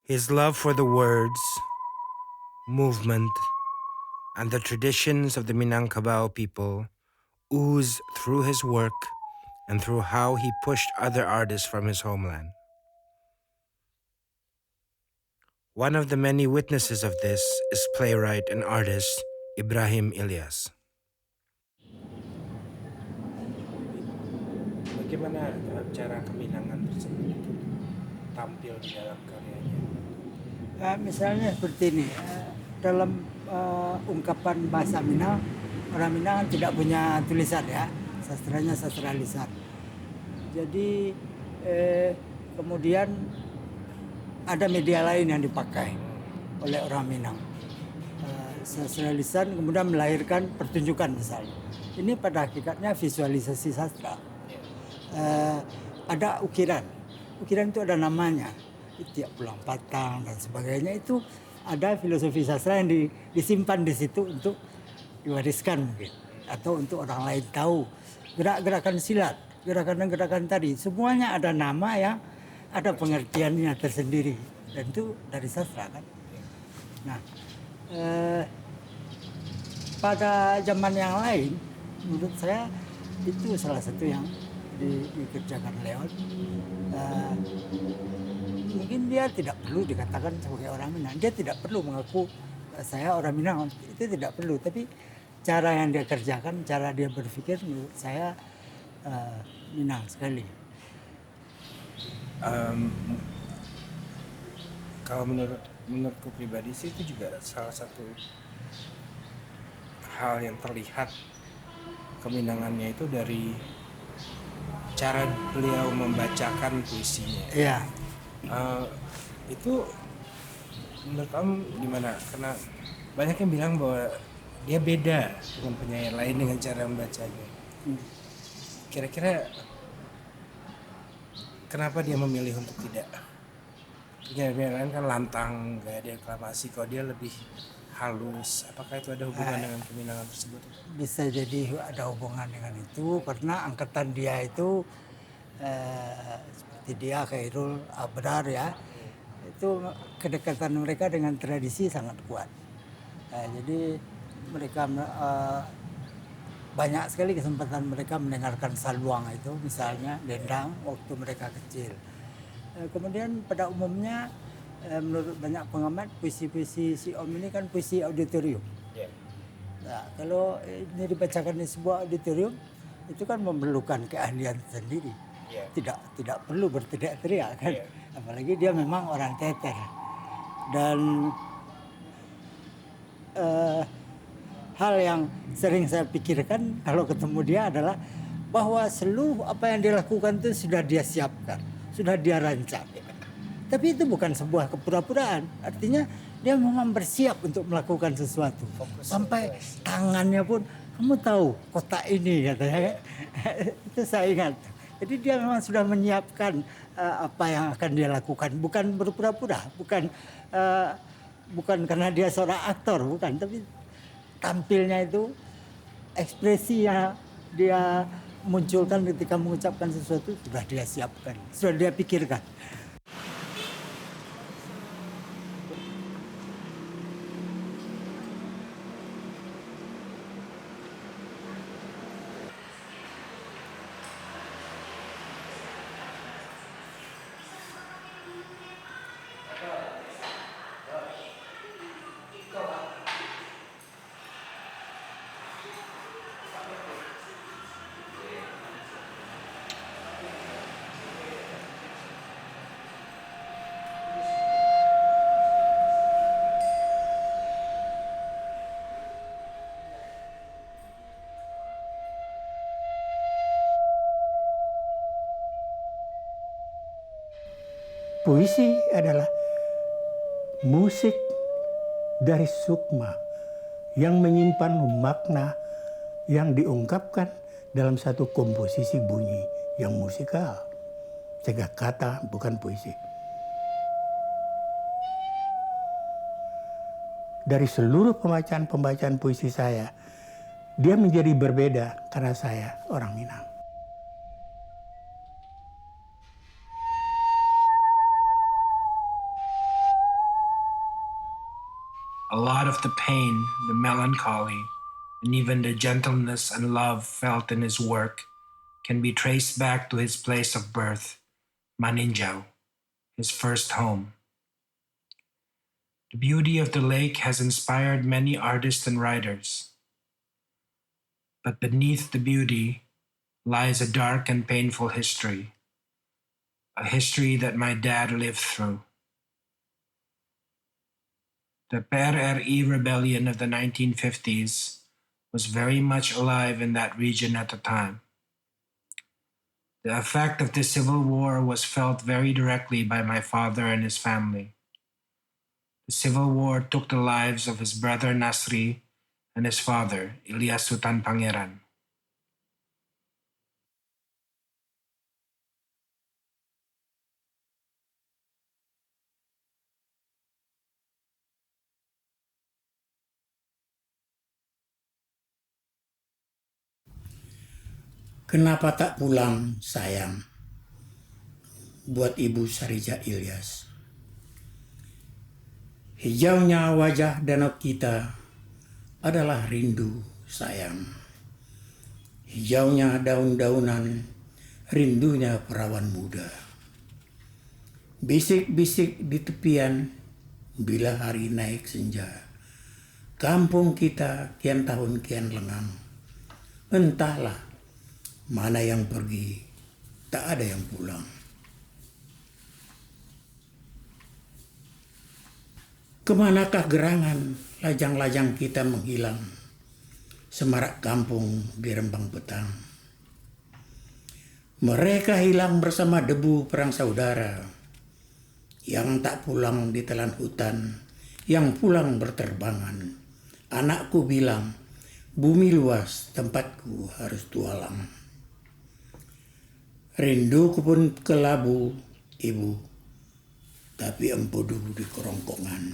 His love for the words, movement, and the traditions of the Minangkabau people oozed through his work and through how he pushed other artists from his homeland. One of the many witnesses of this is playwright and artist Ibrahim Ilyas. Bagaimana cara keminangan tersebut itu tampil di dalam karyanya? Misalnya seperti ini, dalam ungkapan bahasa Minang, orang Minang kan tidak punya tulisan ya, sastranya sastra lisan. Jadi kemudian ada media lain yang dipakai oleh orang Minang. Sastra lisan kemudian melahirkan pertunjukan misalnya. Ini pada hakikatnya visualisasi sastra. Ada ukiran itu ada namanya. Tiap pulang patang dan sebagainya itu ada filosofi sastra yang disimpan di situ untuk diwariskan mungkin atau untuk orang lain tahu. Gerakan silat, gerakan tadi semuanya ada nama yang ada pengertiannya tersendiri dan itu dari sastra kan. Nah, pada zaman yang lain menurut saya itu salah satu yang dikerjakan lewat. Mungkin dia tidak perlu dikatakan sebagai orang Minang. Dia tidak perlu mengaku saya orang Minang. Itu tidak perlu. Tapi cara yang dia kerjakan, cara dia berpikir menurut saya Minang sekali. Kalau menurutku pribadi sih itu juga salah satu hal yang terlihat keminangannya itu dari cara beliau membacakan puisinya. Iya. Itu menurut kamu gimana? Karena banyak yang bilang bahwa dia beda dengan penyair lain dengan cara membacanya. Kira-kira kenapa dia memilih untuk tidak? Penyair lain kan lantang, gak ada deklamasi. Kalau dia lebih halus, apakah itu ada hubungan dengan keminangan tersebut? Bisa jadi ada hubungan dengan itu karena angkatan dia itu seperti dia Khairul Abrar ya, itu kedekatan mereka dengan tradisi sangat kuat. Jadi mereka banyak sekali kesempatan mereka mendengarkan saluang itu misalnya dendang waktu mereka kecil. Kemudian pada umumnya menurut banyak pengamat puisi-puisi si Om ini kan puisi auditorium. Nah, kalau ini dibacakan di sebuah auditorium, itu kan memerlukan keahlian sendiri. Tidak perlu berteriak-teriak kan. Apalagi dia memang orang teater. Dan hal yang sering saya pikirkan kalau ketemu dia adalah bahwa seluruh apa yang dia lakukan itu sudah dia siapkan, sudah dia rancang. Tapi itu bukan sebuah kepura-puraan. Artinya dia memang bersiap untuk melakukan sesuatu. Sampai tangannya pun, kamu tahu kotak ini katanya. Itu saya ingat. Jadi dia memang sudah menyiapkan apa yang akan dia lakukan. Bukan berpura-pura, bukan karena dia seorang aktor, bukan. Tapi tampilnya itu, ekspresinya dia munculkan ketika mengucapkan sesuatu sudah dia siapkan, sudah dia pikirkan. Puisi adalah musik dari sukma yang menyimpan makna yang diungkapkan dalam satu komposisi bunyi yang musikal. Sehingga kata bukan puisi. Dari seluruh pembacaan puisi saya, dia menjadi berbeda karena saya orang Minang. A lot of the pain, the melancholy, and even the gentleness and love felt in his work can be traced back to his place of birth, Maninjau, his first home. The beauty of the lake has inspired many artists and writers. But beneath the beauty lies a dark and painful history, a history that my dad lived through. The PRRI rebellion of the 1950s was very much alive in that region at the time. The effect of the civil war was felt very directly by my father and his family. The civil war took the lives of his brother Nasri and his father, Ilyas Sultan Pangeran. Kenapa tak pulang, sayang? Buat Ibu Sarija Ilyas. Hijaunya wajah danau kita adalah rindu, sayang. Hijaunya daun-daunan, rindunya perawan muda. Bisik-bisik di tepian bila hari naik senja. Kampung kita kian tahun kian lengang. Entahlah mana yang pergi, tak ada yang pulang. Kemanakah gerangan lajang-lajang kita menghilang, semarak kampung di rembang petang. Mereka hilang bersama debu perang saudara, yang tak pulang ditelan hutan, yang pulang berterbangan. Anakku bilang, bumi luas tempatku harus tualang. Rinduku pun kelabu, Ibu, tapi empudu di kerongkongan.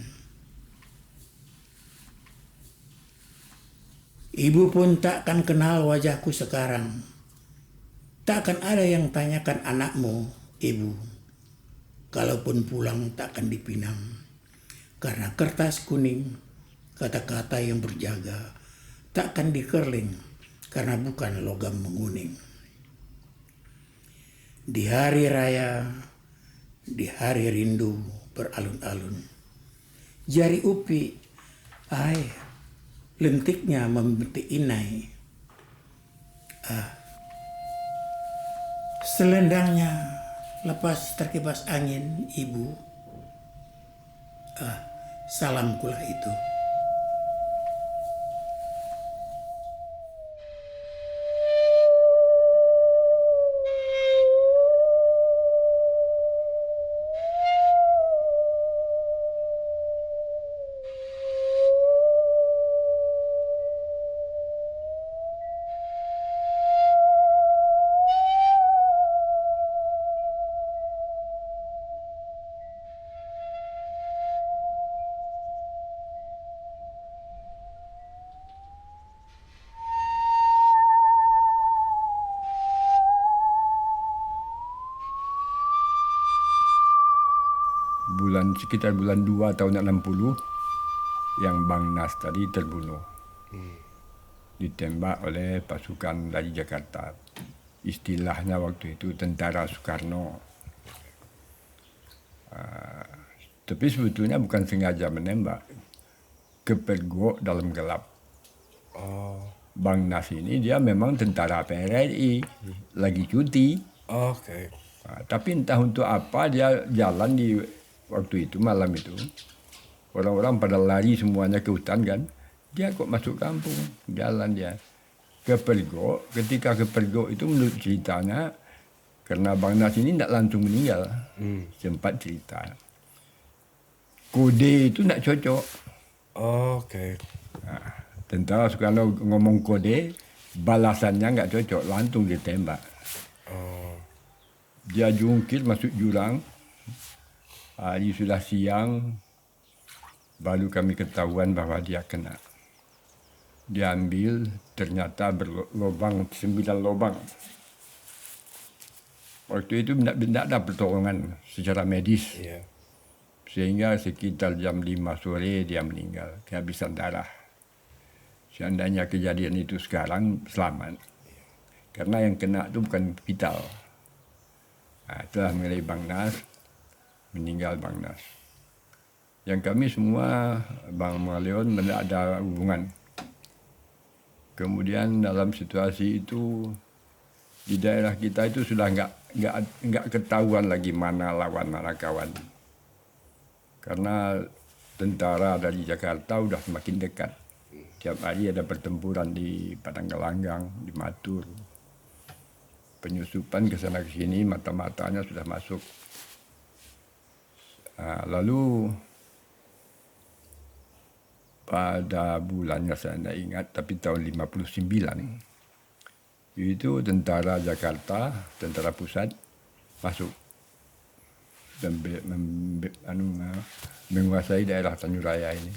Ibu pun takkan kenal wajahku sekarang. Takkan ada yang tanyakan anakmu, Ibu. Kalaupun pulang takkan dipinang. Karena kertas kuning, kata-kata yang berjaga, takkan dikerling karena bukan logam menguning. Di hari raya, di hari rindu beralun-alun, jari upi, lentiknya membentik inai. Selendangnya lepas terkipas angin ibu. Salamkulah itu. Sekitar bulan 2 tahun 60 yang Bang Nas tadi terbunuh. Ditembak oleh pasukan dari Jakarta. Istilahnya waktu itu tentara Soekarno. Tapi sebetulnya bukan sengaja menembak. Kepergok dalam gelap. Bang Nas ini dia memang tentara PRRI. Lagi cuti. Tapi entah untuk apa dia jalan di waktu itu, malam itu, orang-orang pada lari semuanya ke hutan kan. Dia kok masuk kampung, jalan dia. Kepergok, ketika kepergok itu menurut ceritanya, karena Bang Nas ini tidak langsung meninggal. Sempat cerita. Kode itu tidak cocok. Tentara Soekarno ngomong kode, balasannya nggak cocok, langsung ditembak. Dia jungkir masuk jurang. Hari sudah siang, baru kami ketahuan bahwa dia kena. Diambil, ternyata berlubang 9 lubang. Waktu itu tidak ada pertolongan secara medis. Sehingga sekitar jam 5 sore dia meninggal, kehabisan darah. Seandainya kejadian itu sekarang, selamat. Karena yang kena itu bukan vital. Itulah mengenai Bang Nas. Meninggal Bang Nas. Yang kami semua, Bang Maleon, tidak ada hubungan. Kemudian dalam situasi itu, di daerah kita itu sudah nggak ketahuan lagi mana lawan, mana kawan. Karena tentara dari Jakarta udah semakin dekat. Tiap hari ada pertempuran di Padang Gelanggang, di Matur. Penyusupan ke sana ke sini, mata-matanya sudah masuk. Lalu pada bulannya saya tidak ingat, tapi tahun 59 itu tentara Jakarta, tentara pusat masuk dan menguasai daerah Tanjung Raya ini.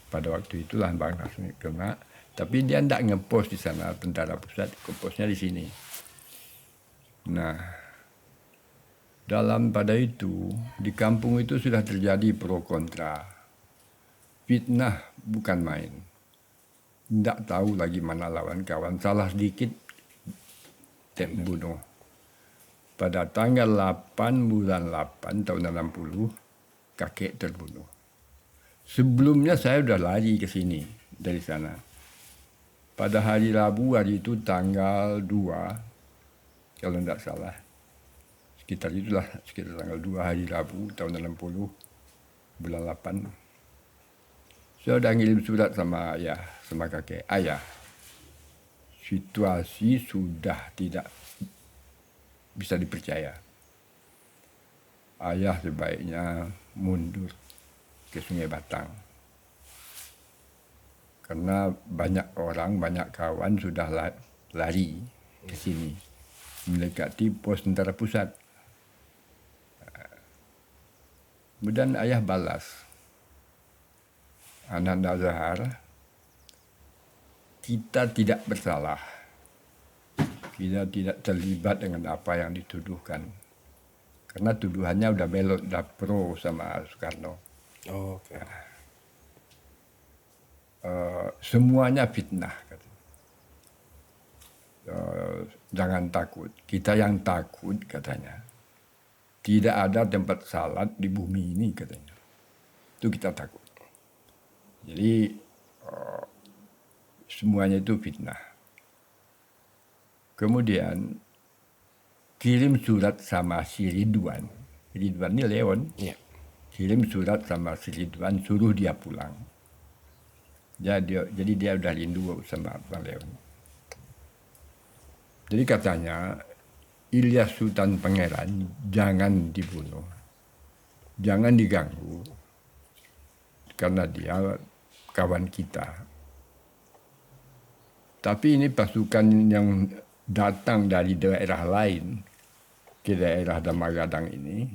Pada waktu itulah Bang Nas kena, tapi dia tidak ngepos di sana, tentara pusat, posnya di sini. Nah, dalam pada itu, di kampung itu sudah terjadi pro kontra. Fitnah bukan main. Tidak tahu lagi mana lawan kawan. Salah sedikit, bunuh. Pada tanggal 8 bulan 8 tahun 60, kakek terbunuh. Sebelumnya saya sudah lari ke sini dari sana. Pada hari Rabu, hari itu tanggal 2, kalau tidak salah. Sekitar tanggal 2 hari Rabu tahun 60 bulan 8. Saya sudah ngirim surat sama ayah, sama kakek. Ayah, situasi sudah tidak bisa dipercaya. Ayah sebaiknya mundur ke Sungai Batang. Karena banyak orang, banyak kawan sudah lari ke sini. Mendekati pos tentara pusat. Kemudian ayah balas, Ananda Zahar, kita tidak bersalah. Kita tidak terlibat dengan apa yang dituduhkan. Karena tuduhannya udah belok, udah pro sama Soekarno. Semuanya fitnah. Jangan takut. Kita yang takut katanya. Tidak ada tempat salat di bumi ini katanya. Itu kita takut. Jadi semuanya itu fitnah. Kemudian kirim surat sama si Ridwan. Ridwan ini Leon. Kirim surat sama si Ridwan, suruh dia pulang. Jadi dia udah rindu sama Bang Leon. Jadi katanya Ilyas Sultan Pangeran jangan dibunuh, jangan diganggu, karena dia kawan kita. Tapi ini pasukan yang datang dari daerah lain ke daerah Damagalang ini,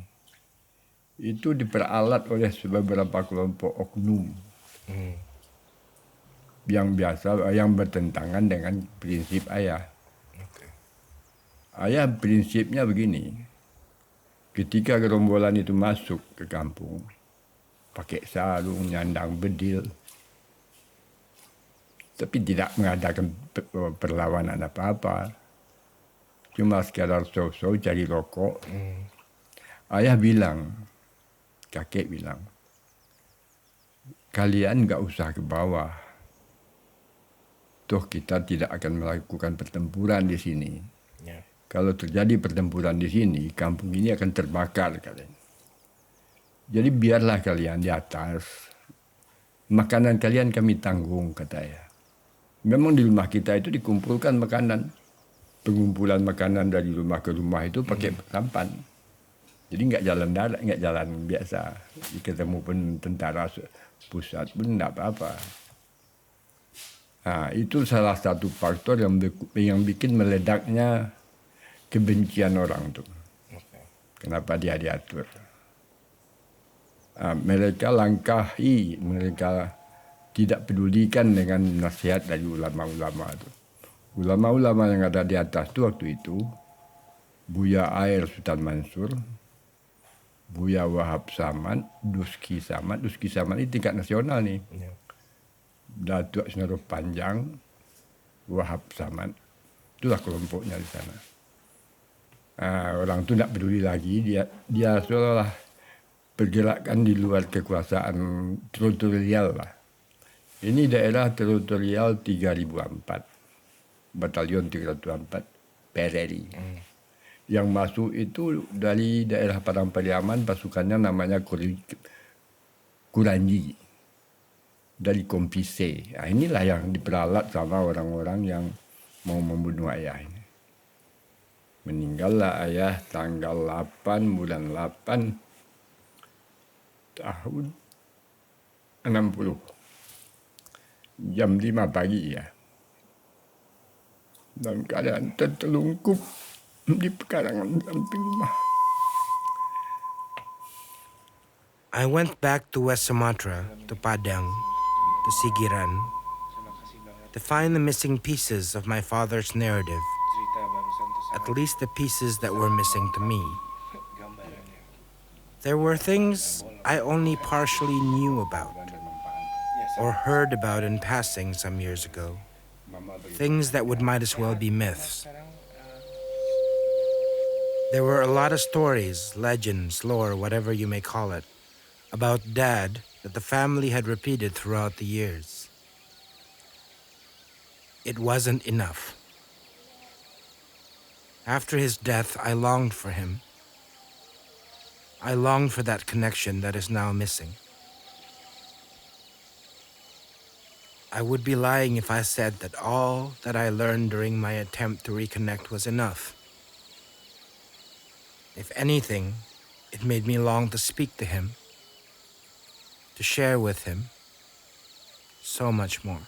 itu diperalat oleh beberapa kelompok oknum yang bertentangan dengan prinsip ayah. Ayah prinsipnya begini, ketika gerombolan itu masuk ke kampung, pakai sarung, nyandang bedil, tapi tidak mengadakan perlawanan apa-apa, cuma sekadar so-so cari rokok. Ayah bilang, kakek bilang, kalian nggak usah ke bawah, toh kita tidak akan melakukan pertempuran di sini. Kalau terjadi pertempuran di sini, kampung ini akan terbakar kalian. Jadi biarlah kalian di atas, makanan kalian kami tanggung, kata ayah. Memang di rumah kita itu dikumpulkan makanan. Pengumpulan makanan dari rumah ke rumah itu pakai sampan. Jadi nggak jalan darat, nggak jalan biasa. Ketemu pun tentara pusat pun nggak apa-apa. Nah, itu salah satu faktor yang bikin meledaknya kebencian orang tuh. Kenapa dia diatur? Mereka langkahi, mereka tidak pedulikan dengan nasihat dari ulama-ulama itu. Ulama-ulama yang ada di atas itu waktu itu, Buya Air Sultan Mansur, Buya Wahab Saman, Duski Saman ini tingkat nasional nih. Datuk Senarung Panjang, Wahab Saman, itulah kelompoknya di sana. Orang itu tidak peduli lagi, dia seolah-olah pergerakan di luar kekuasaan teritorial lah. Ini daerah teritorial 3004, Batalion 304 PRRI. Yang masuk itu dari daerah Padang Pariaman, pasukannya namanya Kuranji, dari Kompise. Nah, inilah yang diperalat sama orang-orang yang mau membunuh ayah ini. Meninggallah ayah tanggal 8 bulan 8 tahun 60. Jam 5 pagi ya. Dalam keadaan tertelungkup di pekarangan samping rumah. I went back to West Sumatra, to Padang, to Sigiran, to find the missing pieces of my father's narrative, at least the pieces that were missing to me. There were things I only partially knew about, or heard about in passing some years ago, things that might as well be myths. There were a lot of stories, legends, lore, whatever you may call it, about Dad that the family had repeated throughout the years. It wasn't enough. After his death, I longed for him. I longed for that connection that is now missing. I would be lying if I said that all that I learned during my attempt to reconnect was enough. If anything, it made me long to speak to him, to share with him so much more.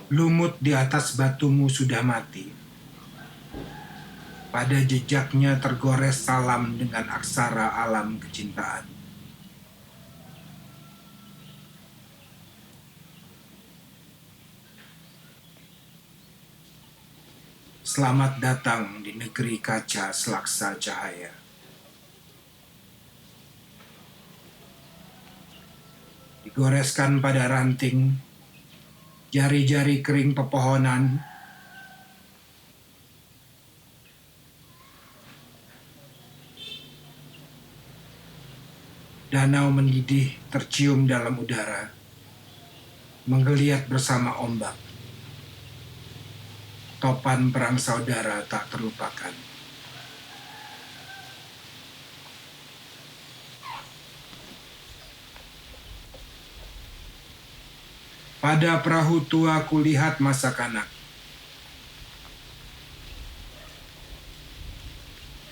Lumut di atas batumu sudah mati. Pada jejaknya tergores salam dengan aksara alam kecintaan. Selamat datang di negeri kaca selaksa cahaya. Digoreskan pada ranting, jari-jari kering pepohonan, danau mendidih tercium dalam udara, menggeliat bersama ombak. Topan perang saudara tak terlupakan. Pada perahu tua kulihat masa kanak.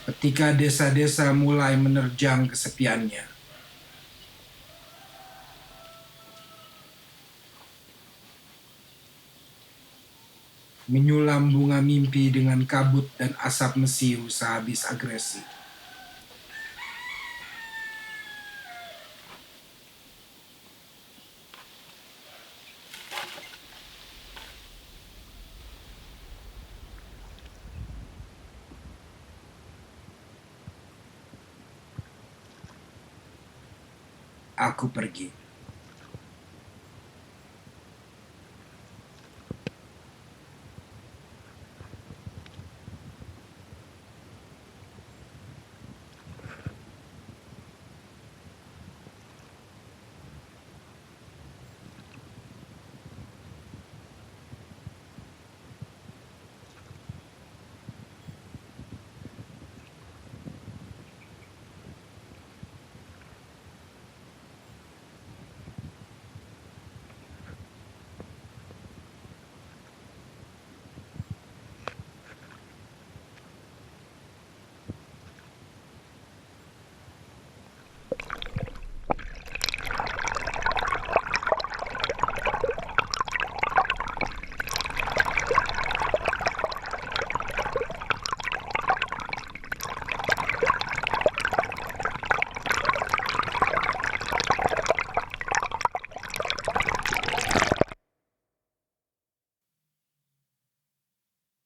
Ketika desa-desa mulai menerjang kesepiannya. Menyulam bunga mimpi dengan kabut dan asap mesiu sehabis agresi. Aku pergi.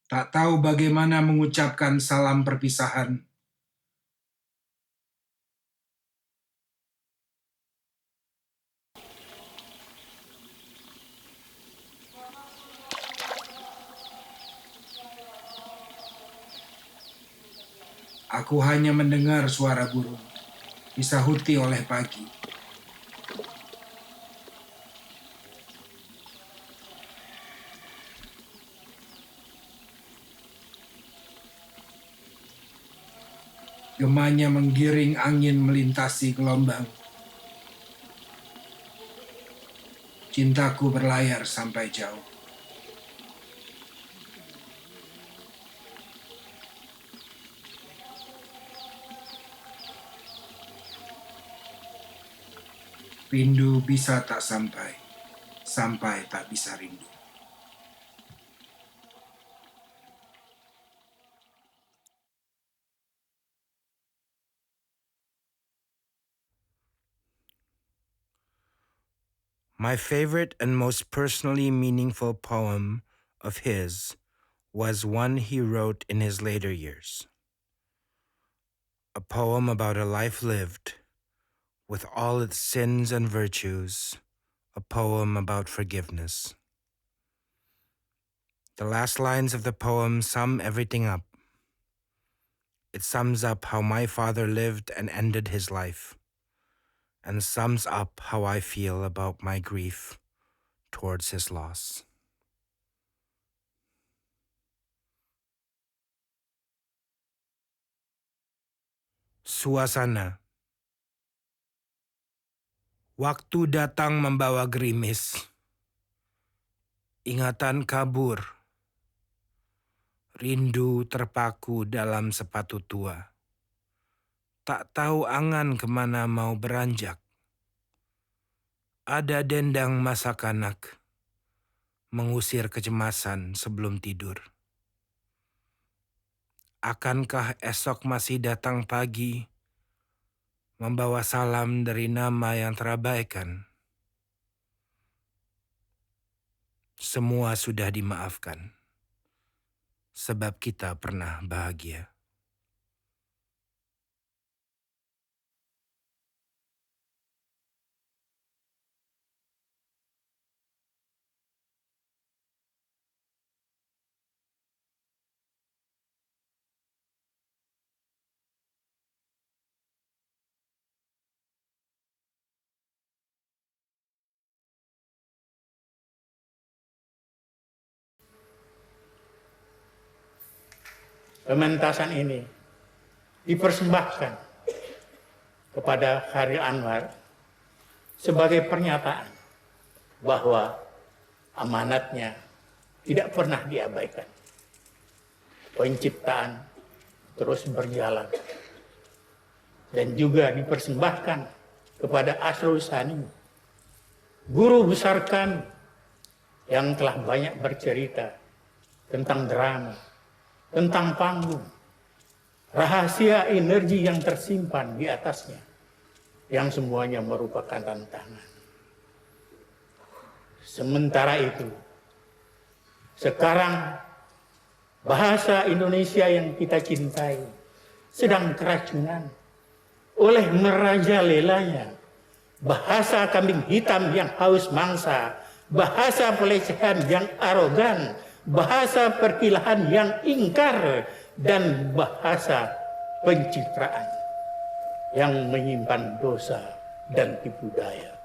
Tak tahu bagaimana mengucapkan salam perpisahan. Aku hanya mendengar suara burung, disahuti oleh pagi. Gemanya menggiring angin melintasi gelombang. Cintaku berlayar sampai jauh. Rindu bisa tak sampai, sampai tak bisa rindu. My favorite and most personally meaningful poem of his was one he wrote in his later years. A poem about a life lived, with all its sins and virtues, a poem about forgiveness. The last lines of the poem sum everything up. It sums up how my father lived and ended his life, and sums up how I feel about my grief towards his loss. Suasana. Waktu datang membawa gerimis. Ingatan kabur. Rindu terpaku dalam sepatu tua. Tak tahu angan kemana mau beranjak. Ada dendang masa kanak. mengusir kecemasan sebelum tidur. Akankah esok masih datang pagi, membawa salam dari nama yang terabaikan? Semua sudah dimaafkan, sebab kita pernah bahagia. Pementasan ini dipersembahkan kepada Khairil Anwar sebagai pernyataan bahwa amanatnya tidak pernah diabaikan. Penciptaan terus berjalan. Dan juga dipersembahkan kepada Asrul Sani, guru besar kami yang telah banyak bercerita tentang drama, tentang panggung, rahasia energi yang tersimpan di atasnya, yang semuanya merupakan tantangan. Sementara itu, sekarang bahasa Indonesia yang kita cintai sedang keracunan oleh merajalelanya bahasa kambing hitam yang haus mangsa, bahasa pelecehan yang arogan, bahasa perkilahan yang ingkar, dan bahasa pencitraan yang menyimpan dosa dan tipu daya.